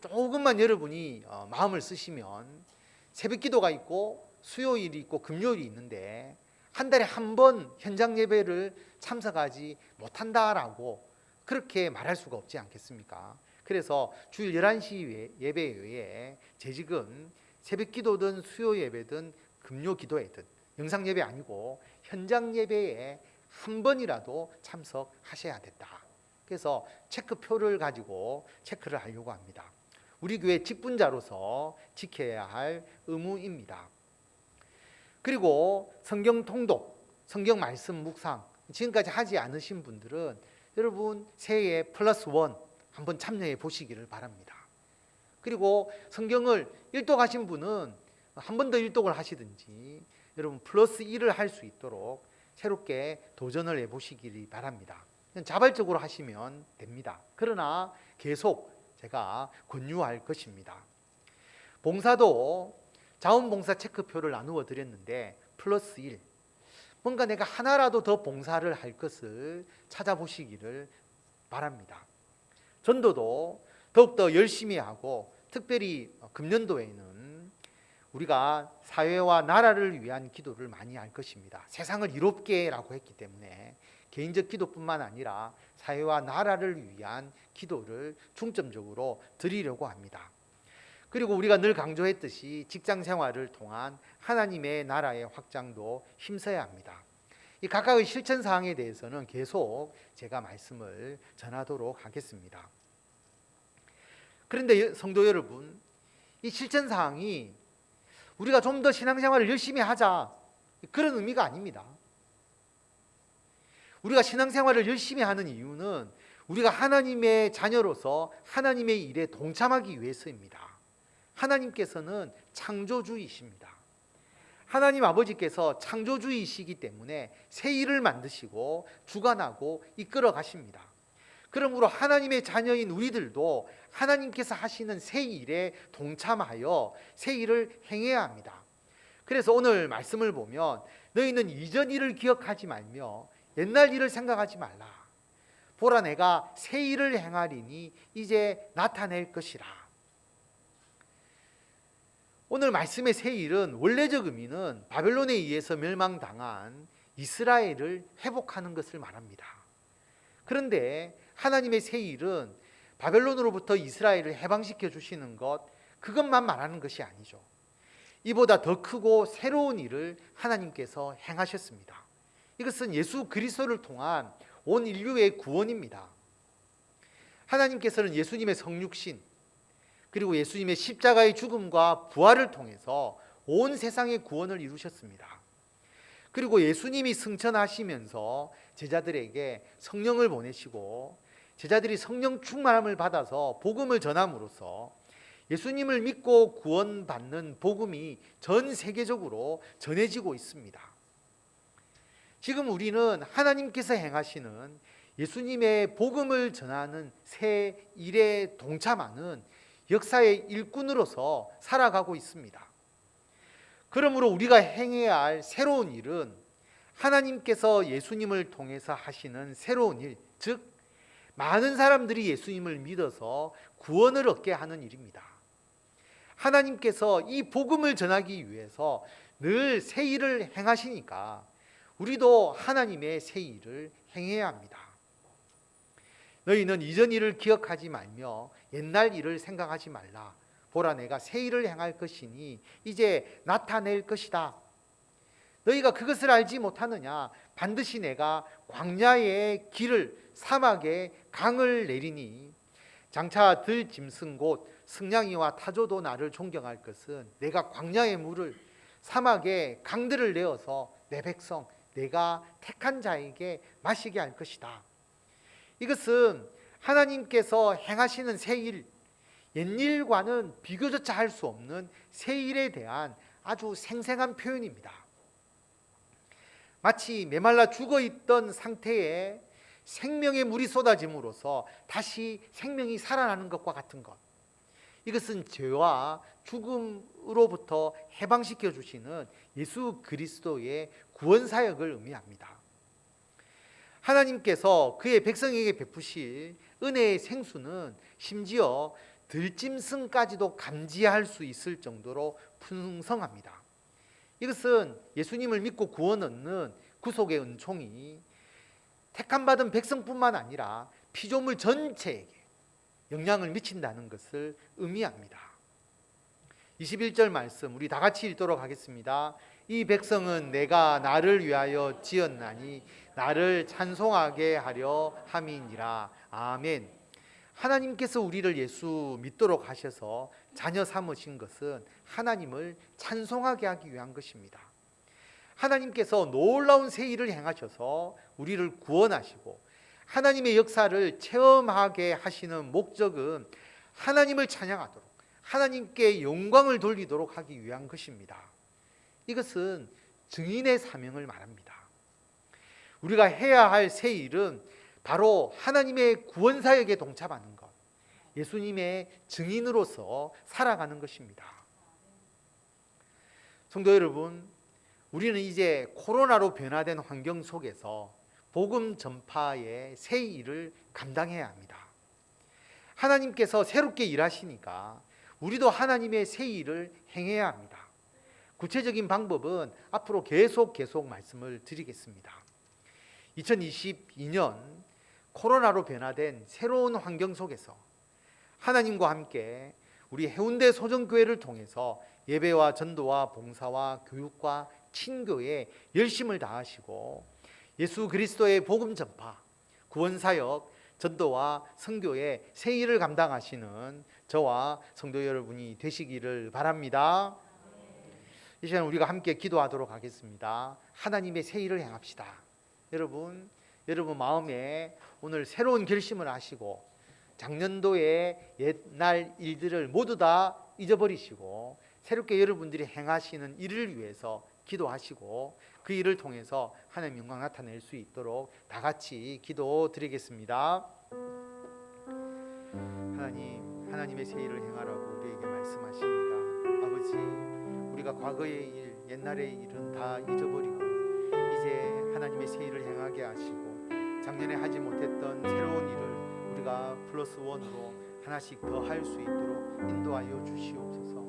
조금만 여러분이 마음을 쓰시면 새벽 기도가 있고 수요일이 있고 금요일이 있는데 한 달에 한 번 현장 예배를 참석하지 못한다라고 그렇게 말할 수가 없지 않겠습니까? 그래서 주일 11시 예배 외에 재직은 새벽 기도든 수요 예배든 금요 기도회든 영상 예배 아니고 현장 예배에 한 번이라도 참석하셔야 된다. 그래서 체크표를 가지고 체크를 하려고 합니다. 우리 교회 직분자로서 지켜야 할 의무입니다. 그리고 성경 통독, 성경 말씀 묵상 지금까지 하지 않으신 분들은 여러분 새해에 +1 한번 참여해 보시기를 바랍니다. 그리고 성경을 일독하신 분은 한 번 더 일독을 하시든지 여러분 +1을 할 수 있도록 새롭게 도전을 해보시기 바랍니다. 자발적으로 하시면 됩니다. 그러나 계속 제가 권유할 것입니다. 봉사도 자원봉사 체크표를 나누어 드렸는데 +1 뭔가 내가 하나라도 더 봉사를 할 것을 찾아보시기를 바랍니다. 전도도 더욱더 열심히 하고 특별히 금년도에는 우리가 사회와 나라를 위한 기도를 많이 할 것입니다. 세상을 이롭게라고 했기 때문에 개인적 기도뿐만 아니라 사회와 나라를 위한 기도를 중점적으로 드리려고 합니다. 그리고 우리가 늘 강조했듯이 직장 생활을 통한 하나님의 나라의 확장도 힘써야 합니다. 이 각각의 실천 사항에 대해서는 계속 제가 말씀을 전하도록 하겠습니다. 그런데 성도 여러분, 이 실천 사항이 우리가 좀 더 신앙생활을 열심히 하자 그런 의미가 아닙니다. 우리가 신앙생활을 열심히 하는 이유는 우리가 하나님의 자녀로서 하나님의 일에 동참하기 위해서입니다. 하나님께서는 창조주이십니다. 하나님 아버지께서 창조주이시기 때문에 새 일을 만드시고 주관하고 이끌어 가십니다. 그러므로 하나님의 자녀인 우리들도 하나님께서 하시는 새 일에 동참하여 새 일을 행해야 합니다. 그래서 오늘 말씀을 보면 너희는 이전 일을 기억하지 말며 옛날 일을 생각하지 말라. 보라 내가 새 일을 행하리니 이제 나타낼 것이라. 오늘 말씀의 새 일은 원래적 의미는 바벨론에 의해서 멸망당한 이스라엘을 회복하는 것을 말합니다. 그런데 하나님의 새 일은 바벨론으로부터 이스라엘을 해방시켜 주시는 것, 그것만 말하는 것이 아니죠. 이보다 더 크고 새로운 일을 하나님께서 행하셨습니다. 이것은 예수 그리스도를 통한 온 인류의 구원입니다. 하나님께서는 예수님의 성육신 그리고 예수님의 십자가의 죽음과 부활을 통해서 온 세상의 구원을 이루셨습니다. 그리고 예수님이 승천하시면서 제자들에게 성령을 보내시고 제자들이 성령 충만함을 받아서 복음을 전함으로써 예수님을 믿고 구원받는 복음이 전 세계적으로 전해지고 있습니다. 지금 우리는 하나님께서 행하시는 예수님의 복음을 전하는 새 일에 동참하는 역사의 일꾼으로서 살아가고 있습니다. 그러므로 우리가 행해야 할 새로운 일은 하나님께서 예수님을 통해서 하시는 새로운 일, 즉 많은 사람들이 예수님을 믿어서 구원을 얻게 하는 일입니다. 하나님께서 이 복음을 전하기 위해서 늘 새 일을 행하시니까 우리도 하나님의 새 일을 행해야 합니다. 너희는 이전 일을 기억하지 말며 옛날 일을 생각하지 말라. 보라 내가 새 일을 행할 것이니 이제 나타낼 것이다. 너희가 그것을 알지 못하느냐? 반드시 내가 광야의 길을 사막에 강을 내리니 장차 들 짐승 곧 승냥이와 타조도 나를 존경할 것은 내가 광야의 물을 사막에 강들을 내어서 내 백성 내가 택한 자에게 마시게 할 것이다. 이것은 하나님께서 행하시는 새 일, 옛일과는 비교조차 할 수 없는 새 일에 대한 아주 생생한 표현입니다. 마치 메말라 죽어있던 상태에 생명의 물이 쏟아짐으로써 다시 생명이 살아나는 것과 같은 것. 이것은 죄와 죽음으로부터 해방시켜 주시는 예수 그리스도의 구원 사역을 의미합니다. 하나님께서 그의 백성에게 베푸실 은혜의 생수는 심지어 들짐승까지도 감지할 수 있을 정도로 풍성합니다. 이것은 예수님을 믿고 구원 얻는 구속의 은총이 택함받은 백성뿐만 아니라 피조물 전체에게 영향을 미친다는 것을 의미합니다. 21절 말씀 우리 다 같이 읽도록 하겠습니다. 이 백성은 내가 나를 위하여 지었나니 나를 찬송하게 하려 함이니라. 아멘. 하나님께서 우리를 예수 믿도록 하셔서 자녀 삼으신 것은 하나님을 찬송하게 하기 위한 것입니다. 하나님께서 놀라운 새 일을 행하셔서 우리를 구원하시고 하나님의 역사를 체험하게 하시는 목적은 하나님을 찬양하도록 하나님께 영광을 돌리도록 하기 위한 것입니다. 이것은 증인의 사명을 말합니다. 우리가 해야 할 새 일은 바로 하나님의 구원사역에 동참하는 것, 예수님의 증인으로서 살아가는 것입니다. 성도 여러분, 우리는 이제 코로나로 변화된 환경 속에서 복음 전파의 새 일을 감당해야 합니다. 하나님께서 새롭게 일하시니까 우리도 하나님의 새 일을 행해야 합니다. 구체적인 방법은 앞으로 계속 말씀을 드리겠습니다. 2022년 코로나로 변화된 새로운 환경 속에서 하나님과 함께 우리 해운대 소정교회를 통해서 예배와 전도와 봉사와 교육과 친교에 열심을 다하시고 예수 그리스도의 복음 전파, 구원사역, 전도와 선교의 새 일을 감당하시는 저와 성도 여러분이 되시기를 바랍니다. 이 시간 우리가 함께 기도하도록 하겠습니다. 하나님의 새 일을 행합시다. 여러분 마음에 오늘 새로운 결심을 하시고 작년도의 옛날 일들을 모두 다 잊어버리시고 새롭게 여러분들이 행하시는 일을 위해서 기도하시고 그 일을 통해서 하나님 영광 나타낼 수 있도록 다 같이 기도드리겠습니다. 하나님의 새 일을 행하라고 우리에게 말씀하십니다. 아버지, 우리가 과거의 일, 옛날의 일은 다 잊어버리고 이제 하나님의 새 일을 행하게 하시고 작년에 하지 못했던 새로운 일을 우리가 플러스 원으로 하나씩 더 할 수 있도록 인도하여 주시옵소서.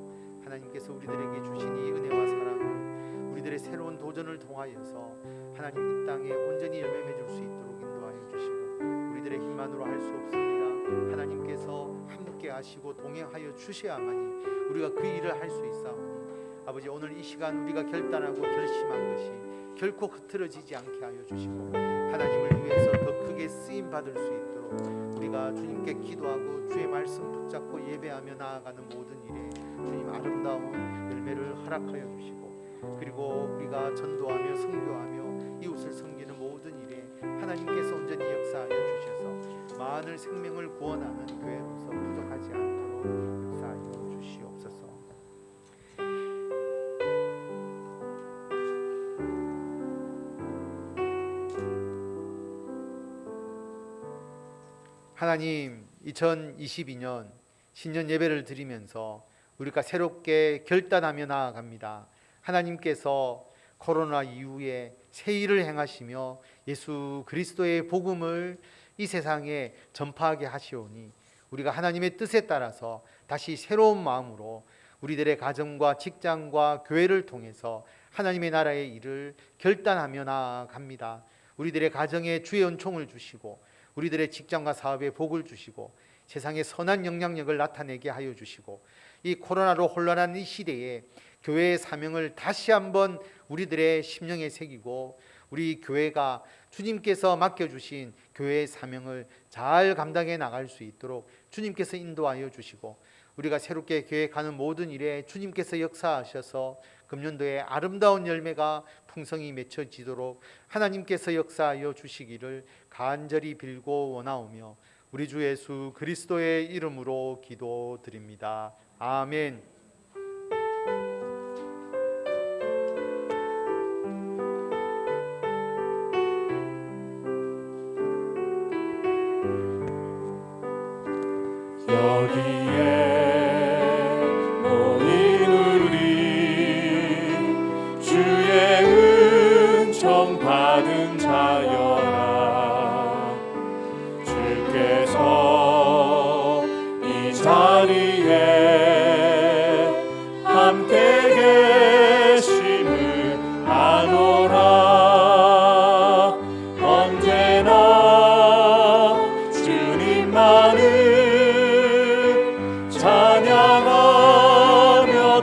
하나님께서 우리들에게 주신 이 은혜와 사랑을 우리들의 새로운 도전을 통하여서 하나님 이 땅에 온전히 열매 맺을 수 있도록 인도하여 주시고 우리들의 힘만으로 할 수 없습니다. 하나님께서 함께 하시고 동행하여 주셔야만이 우리가 그 일을 할 수 있사오니 아버지, 오늘 이 시간 우리가 결단하고 결심한 것이 결코 흐트러지지 않게 하여 주시고 하나님을 위해서 더 크게 쓰임 받을 수 있도록 우리가 주님께 기도하고 주의 말씀 붙잡고 예배하며 나아가는 모든 일에 주님 아름다운 열매를 허락하여 주시고 그리고 우리가 전도하며 선교하며 이웃을 섬기는 모든 일에 하나님께서 온전히 역사하여 주셔서 많은 생명을 구원하는 교회로서 부족하지 않도록 역사하여 주시옵소서. 하나님, 2022년 신년 예배를 드리면서 우리가 새롭게 결단하며 나아갑니다. 하나님께서 코로나 이후에 새 일을 행하시며 예수 그리스도의 복음을 이 세상에 전파하게 하시오니 우리가 하나님의 뜻에 따라서 다시 새로운 마음으로 우리들의 가정과 직장과 교회를 통해서 하나님의 나라의 일을 결단하며 나아갑니다. 우리들의 가정에 주의 은총을 주시고 우리들의 직장과 사업에 복을 주시고 세상에 선한 영향력을 나타내게 하여 주시고 이 코로나로 혼란한 이 시대에 교회의 사명을 다시 한번 우리들의 심령에 새기고 우리 교회가 주님께서 맡겨주신 교회의 사명을 잘 감당해 나갈 수 있도록 주님께서 인도하여 주시고 우리가 새롭게 계획하는 모든 일에 주님께서 역사하셔서 금년도에 아름다운 열매가 풍성히 맺혀지도록 하나님께서 역사하여 주시기를 간절히 빌고 원하오며 우리 주 예수 그리스도의 이름으로 기도드립니다. 아멘. 여기에 모인 우리 주의 은총 받은 자여라. 위에 함께 계심을 아노라. 언제나 주님만을 찬양하며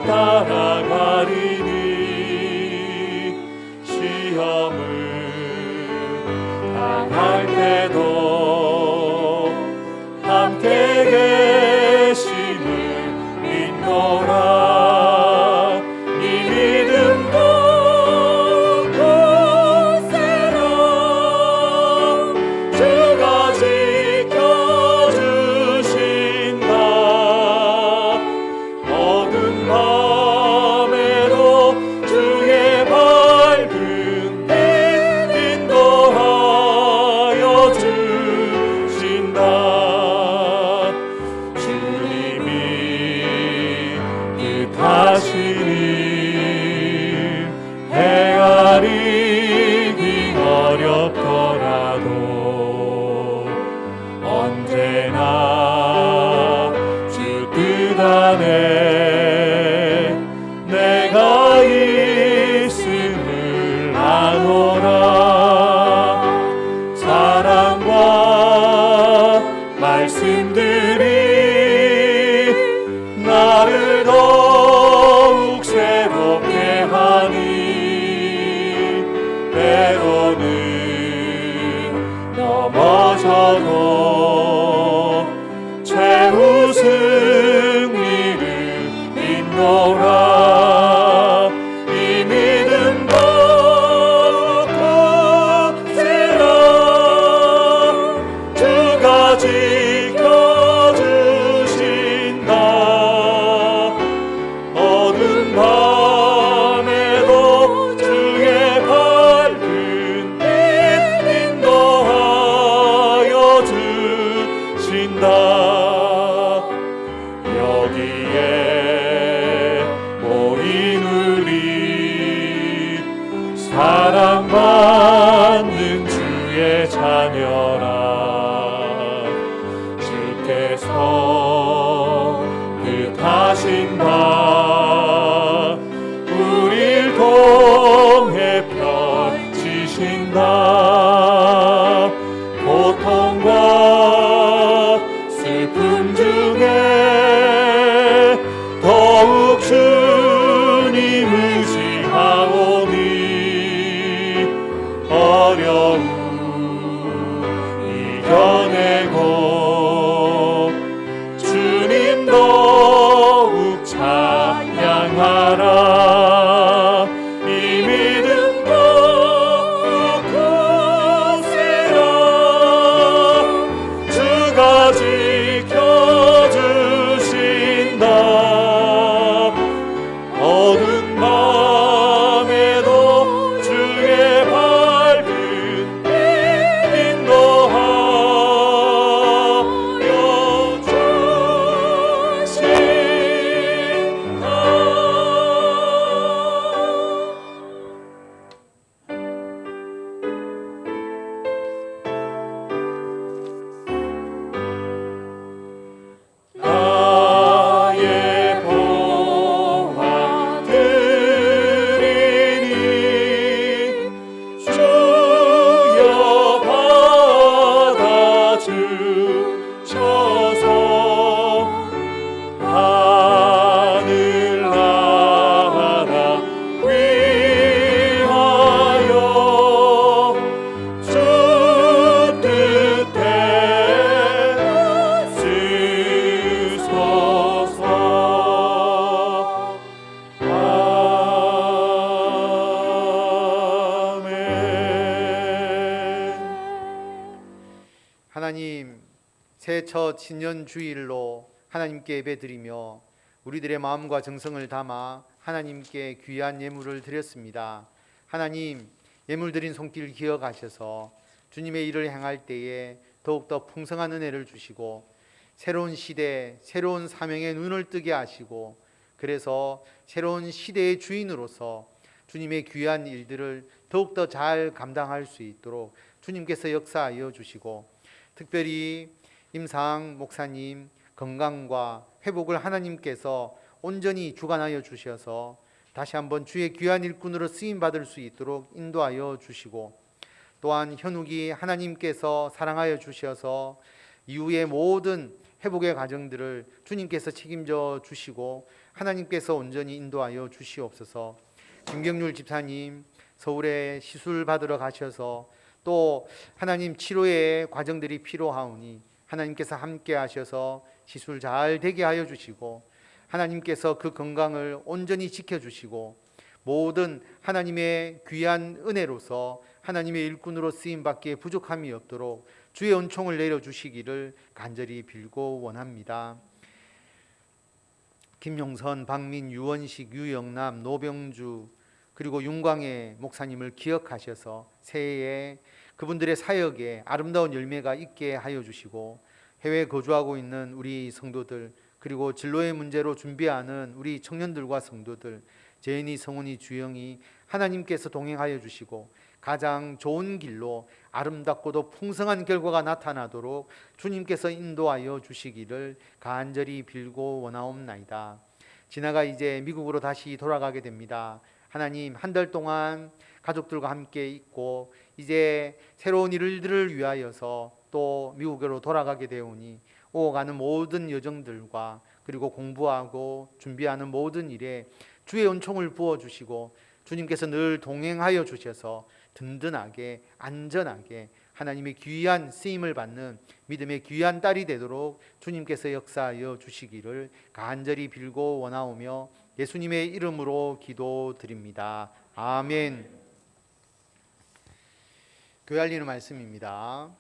따라가리니 시험을 당할 때도 함께 계심을 믿노라. 이 믿음도 굳세라. 주가 지켜주신다. 어두운 밤에도 주의 밝은 빛 인도하여 주신다. 주님이 뜻하시니 헤아리기 어렵더라도 언제나 주 뜻 안에 내가 있음을 아노라. 사랑과 말씀들이 나를 더욱 새롭게 하니 때로는 넘어져도 최후 승리를 믿노라. 이 믿음도 굳세라. 주가 지켜주신다. 어두운 밤에도 주의 밝은 빛 인도하여 주신다. 여기에 모인 우리 사랑받는 주의 자녀라. 주께서 뜻하신 바 우릴 통해 펼치신다. 고통과 슬픔 중에 더욱 주님 의지하오니 어려움 이겨내고 주님 더욱 찬양하라. 이 믿음도 굳세라. 주가 지켜주신다. 어두운 밤에도 주의 밝은 빛 인도하여 주신다. 나의 보화 드리니 주여 받아주셔서 하늘 나라 위하여 주 뜻대로 쓰소서. 아멘. 하나님, 새해 첫 신년 주일로 하나님께 예배드리며 우리들의 마음과 정성을 담아 하나님께 귀한 예물을 드렸습니다. 하나님, 예물 드린 손길 기억하셔서 주님의 일을 행할 때에 더욱더 풍성한 은혜를 주시고 새로운 시대, 새로운 사명의 눈을 뜨게 하시고 그래서 새로운 시대의 주인으로서 주님의 귀한 일들을 더욱더 잘 감당할 수 있도록 주님께서 역사하여 주시고 특별히 임상 목사님 건강과 회복을 하나님께서 온전히 주관하여 주셔서 다시 한번 주의 귀한 일꾼으로 쓰임 받을 수 있도록 인도하여 주시고, 또한 현욱이 하나님께서 사랑하여 주셔서 이후의 모든 회복의 과정들을 주님께서 책임져 주시고 하나님께서 온전히 인도하여 주시옵소서. 김경률 집사님 서울에 시술 받으러 가셔서 또 하나님 치료의 과정들이 필요하오니 하나님께서 함께 하셔서 시술 잘 되게 하여 주시고 하나님께서 그 건강을 온전히 지켜주시고 모든 하나님의 귀한 은혜로서 하나님의 일꾼으로 쓰임받기에 부족함이 없도록 주의 은총을 내려주시기를 간절히 빌고 원합니다. 김용선, 박민, 유원식, 유영남, 노병주 그리고 윤광의 목사님을 기억하셔서 새해에 그분들의 사역에 아름다운 열매가 있게 하여 주시고, 해외에 거주하고 있는 우리 성도들 그리고 진로의 문제로 준비하는 우리 청년들과 성도들, 재인이, 성훈이, 주영이 하나님께서 동행하여 주시고 가장 좋은 길로 아름답고도 풍성한 결과가 나타나도록 주님께서 인도하여 주시기를 간절히 빌고 원하옵나이다. 지나가 이제 미국으로 다시 돌아가게 됩니다. 하나님, 한 달 동안 가족들과 함께 있고 이제 새로운 일들을 위하여서 또 미국으로 돌아가게 되오니 오가는 모든 여정들과 그리고 공부하고 준비하는 모든 일에 주의 은총을 부어주시고 주님께서 늘 동행하여 주셔서 든든하게 안전하게 하나님의 귀한 쓰임을 받는 믿음의 귀한 딸이 되도록 주님께서 역사하여 주시기를 간절히 빌고 원하오며 예수님의 이름으로 기도드립니다. 아멘. 교회 알리는 말씀입니다.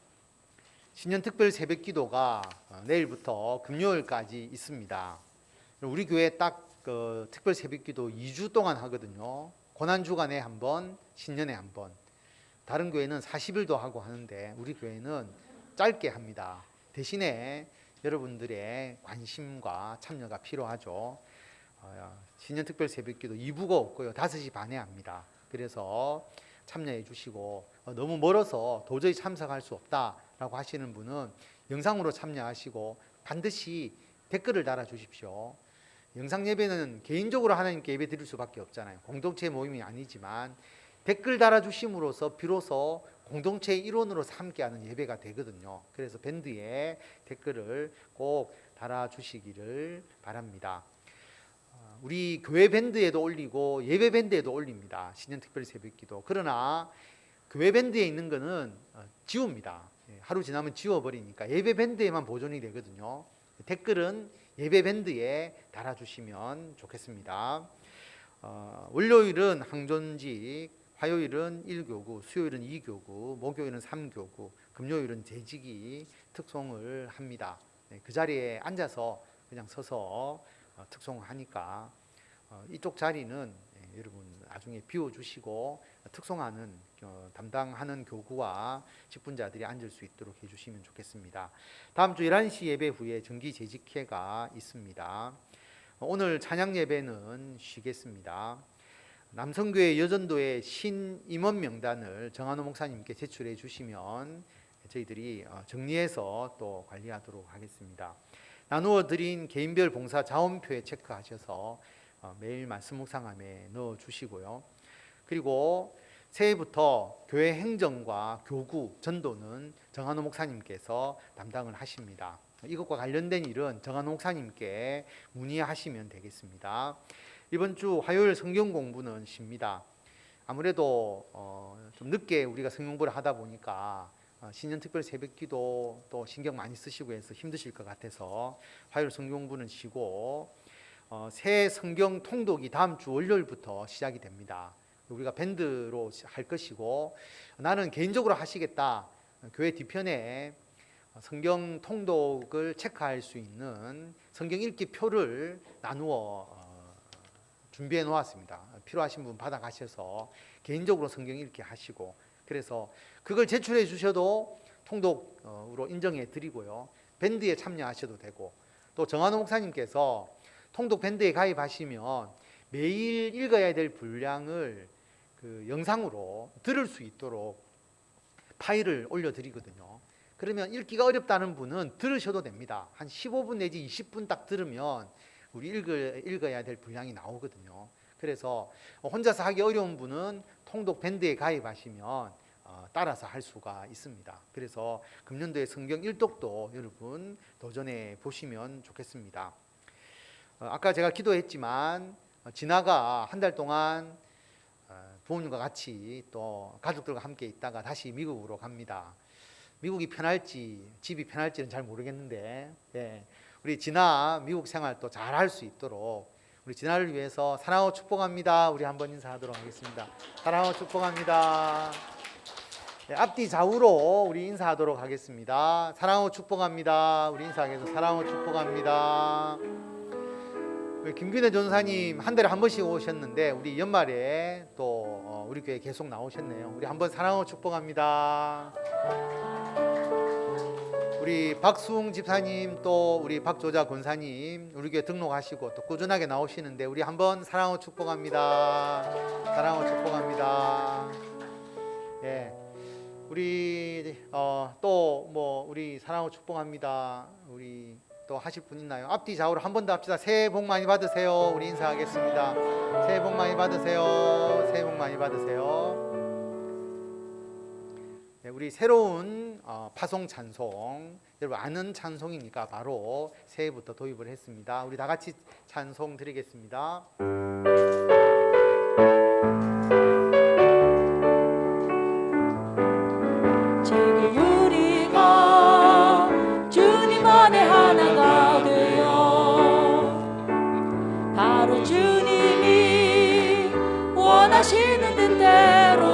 신년특별 새벽기도가 내일부터 금요일까지 있습니다. 우리 교회 딱 그 특별 새벽기도 2주 동안 하거든요. 고난주간에 한 번, 신년에 한 번. 다른 교회는 40일도 하고 하는데 우리 교회는 짧게 합니다. 대신에 여러분들의 관심과 참여가 필요하죠. 신년특별 새벽기도 2부가 없고요. 5시 반에 합니다. 그래서 참여해 주시고, 너무 멀어서 도저히 참석할 수 없다라고 하시는 분은 영상으로 참여하시고 반드시 댓글을 달아 주십시오. 영상 예배는 개인적으로 하나님께 예배 드릴 수밖에 없잖아요. 공동체 모임이 아니지만 댓글 달아 주심으로써 비로소 공동체 일원으로서 함께하는 예배가 되거든요. 그래서 밴드에 댓글을 꼭 달아 주시기를 바랍니다. 우리 교회 밴드에도 올리고 예배 밴드에도 올립니다. 신년특별 새벽기도. 그러나 교회 밴드에 있는 거는 지웁니다. 하루 지나면 지워버리니까 예배 밴드에만 보존이 되거든요. 댓글은 예배 밴드에 달아주시면 좋겠습니다. 월요일은 항존직, 화요일은 1교구, 수요일은 2교구, 목요일은 3교구, 금요일은 재직이 특송을 합니다. 그 자리에 앉아서 그냥 서서 특송하니까 이쪽 자리는 여러분 나중에 비워주시고 특송하는 담당하는 교구와 직분자들이 앉을 수 있도록 해주시면 좋겠습니다. 다음 주 11시 예배 후에 정기 재직회가 있습니다. 오늘 찬양 예배는 쉬겠습니다. 남성교회 여전도의 신임원 명단을 정한호 목사님께 제출해 주시면 저희들이 정리해서 또 관리하도록 하겠습니다. 나누어 드린 개인별 봉사 자원표에 체크하셔서 매일 말씀 묵상함에 넣어 주시고요. 그리고 새해부터 교회 행정과 교구, 전도는 정한호 목사님께서 담당을 하십니다. 이것과 관련된 일은 정한호 목사님께 문의하시면 되겠습니다. 이번 주 화요일 성경 공부는 쉽니다. 아무래도 좀 늦게 우리가 성경 공부를 하다 보니까 신년특별 새벽기도 또 신경 많이 쓰시고 해서 힘드실 것 같아서 화요일 성경 공부는 쉬고 새 성경 통독이 다음 주 월요일부터 시작이 됩니다. 우리가 밴드로 할 것이고 나는 개인적으로 하시겠다. 교회 뒤편에 성경 통독을 체크할 수 있는 성경 읽기 표를 나누어 준비해 놓았습니다. 필요하신 분 받아가셔서 개인적으로 성경 읽기 하시고, 그래서 그걸 제출해 주셔도 통독으로 인정해 드리고요. 밴드에 참여하셔도 되고, 또 정한호 목사님께서 통독 밴드에 가입하시면 매일 읽어야 될 분량을 그 영상으로 들을 수 있도록 파일을 올려드리거든요. 그러면 읽기가 어렵다는 분은 들으셔도 됩니다. 한 15분 내지 20분 딱 들으면 우리 읽어야 될 분량이 나오거든요. 그래서 혼자서 하기 어려운 분은 통독 밴드에 가입하시면 따라서 할 수가 있습니다. 그래서 금년도에 성경 일독도 여러분 도전해 보시면 좋겠습니다. 아까 제가 기도했지만 진아가 한 달 동안 부모님과 같이 또 가족들과 함께 있다가 다시 미국으로 갑니다. 미국이 편할지 집이 편할지는 잘 모르겠는데 우리 진아 미국 생활 또 잘 할 수 있도록 우리 진아를 위해서 사랑하고 축복합니다. 우리 한번 인사하도록 하겠습니다. 사랑하고 축복합니다. 앞뒤 좌우로 우리 인사하도록 하겠습니다. 사랑하고 축복합니다. 우리 인사하겠습니다. 사랑하고 축복합니다. 김균혜 전사님 한 달에 한 번씩 오셨는데 우리 연말에 또 우리 교회 계속 나오셨네요. 우리 한번 사랑하고 축복합니다. 우리 박수웅 집사님 또 우리 박조자 권사님 우리 교회 등록하시고 또 꾸준하게 나오시는데 우리 한번 사랑하고 축복합니다. 사랑하고 축복합니다. 예, 우리 또 뭐 우리 사랑하고 축복합니다. 우리 또 하실 분 있나요? 앞뒤 좌우로 한 번 더 합시다. 새해 복 많이 받으세요. 우리 인사하겠습니다. 새해 복 많이 받으세요. 새해 복 많이 받으세요. 네, 우리 새로운 파송 찬송, 여러분 아는 찬송이니까 바로 새해부터 도입을 했습니다. 우리 다 같이 찬송 드리겠습니다. 지금 우리가 주님 안에 하나가 되어 바로 주님이 원하시는 뜻대로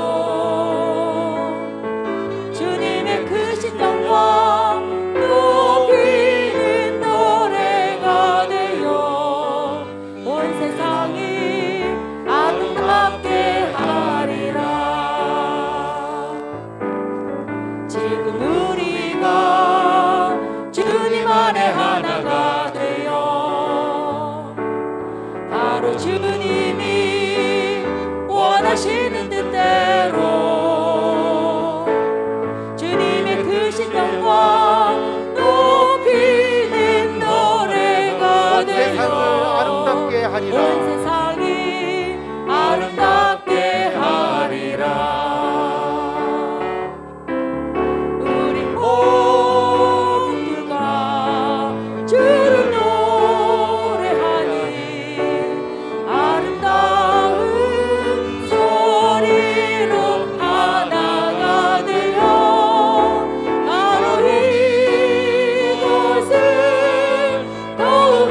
주님의 크신 영광 높이는 노래가 되어 온 세상이 아름답게 하리라. 지금 우리가 주님 안에 하나가 되어 바로 주님이 원하시는 뜻대로 주님의 크신 영광 높이는 노래가 온 세상을 되어 아름답게 하리라. 온 세상이 아름답게 하리라. 우리 모두가 주를 노래하니 아름다운 소리로 하나가 되어 바로 이곳을 더욱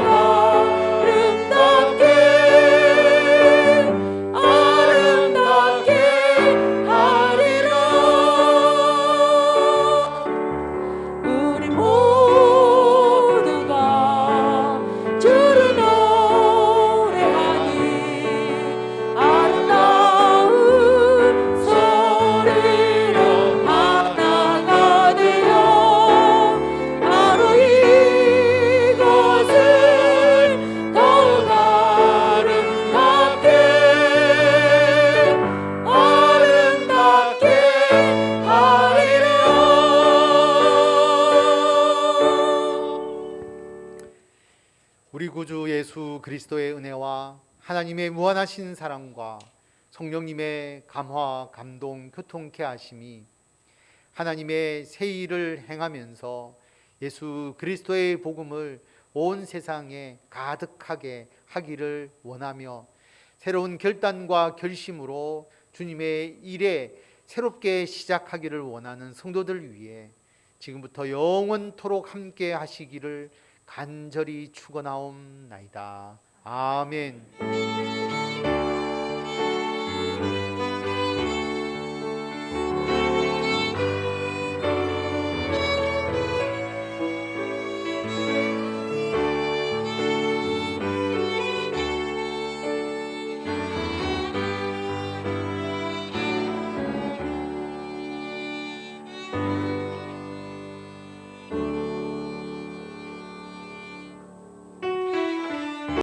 아름답게 하리라. 우리 모두가 주를 노래하니 아름다운 소리로 하나가 되어 바로 이곳을 더욱 아름답게 하리라. 우리 구주 예수 그리스도의 은혜와 하나님의 무한하신 사랑과 성령님의 감화, 감동, 교통케 하심이 하나님의 새 일을 행하면서 예수 그리스도의 복음을 온 세상에 가득하게 하기를 원하며 새로운 결단과 결심으로 주님의 일에 새롭게 시작하기를 원하는 성도들 위해 지금부터 영원토록 함께 하시기를 간절히 축원하옵나이다. 아멘.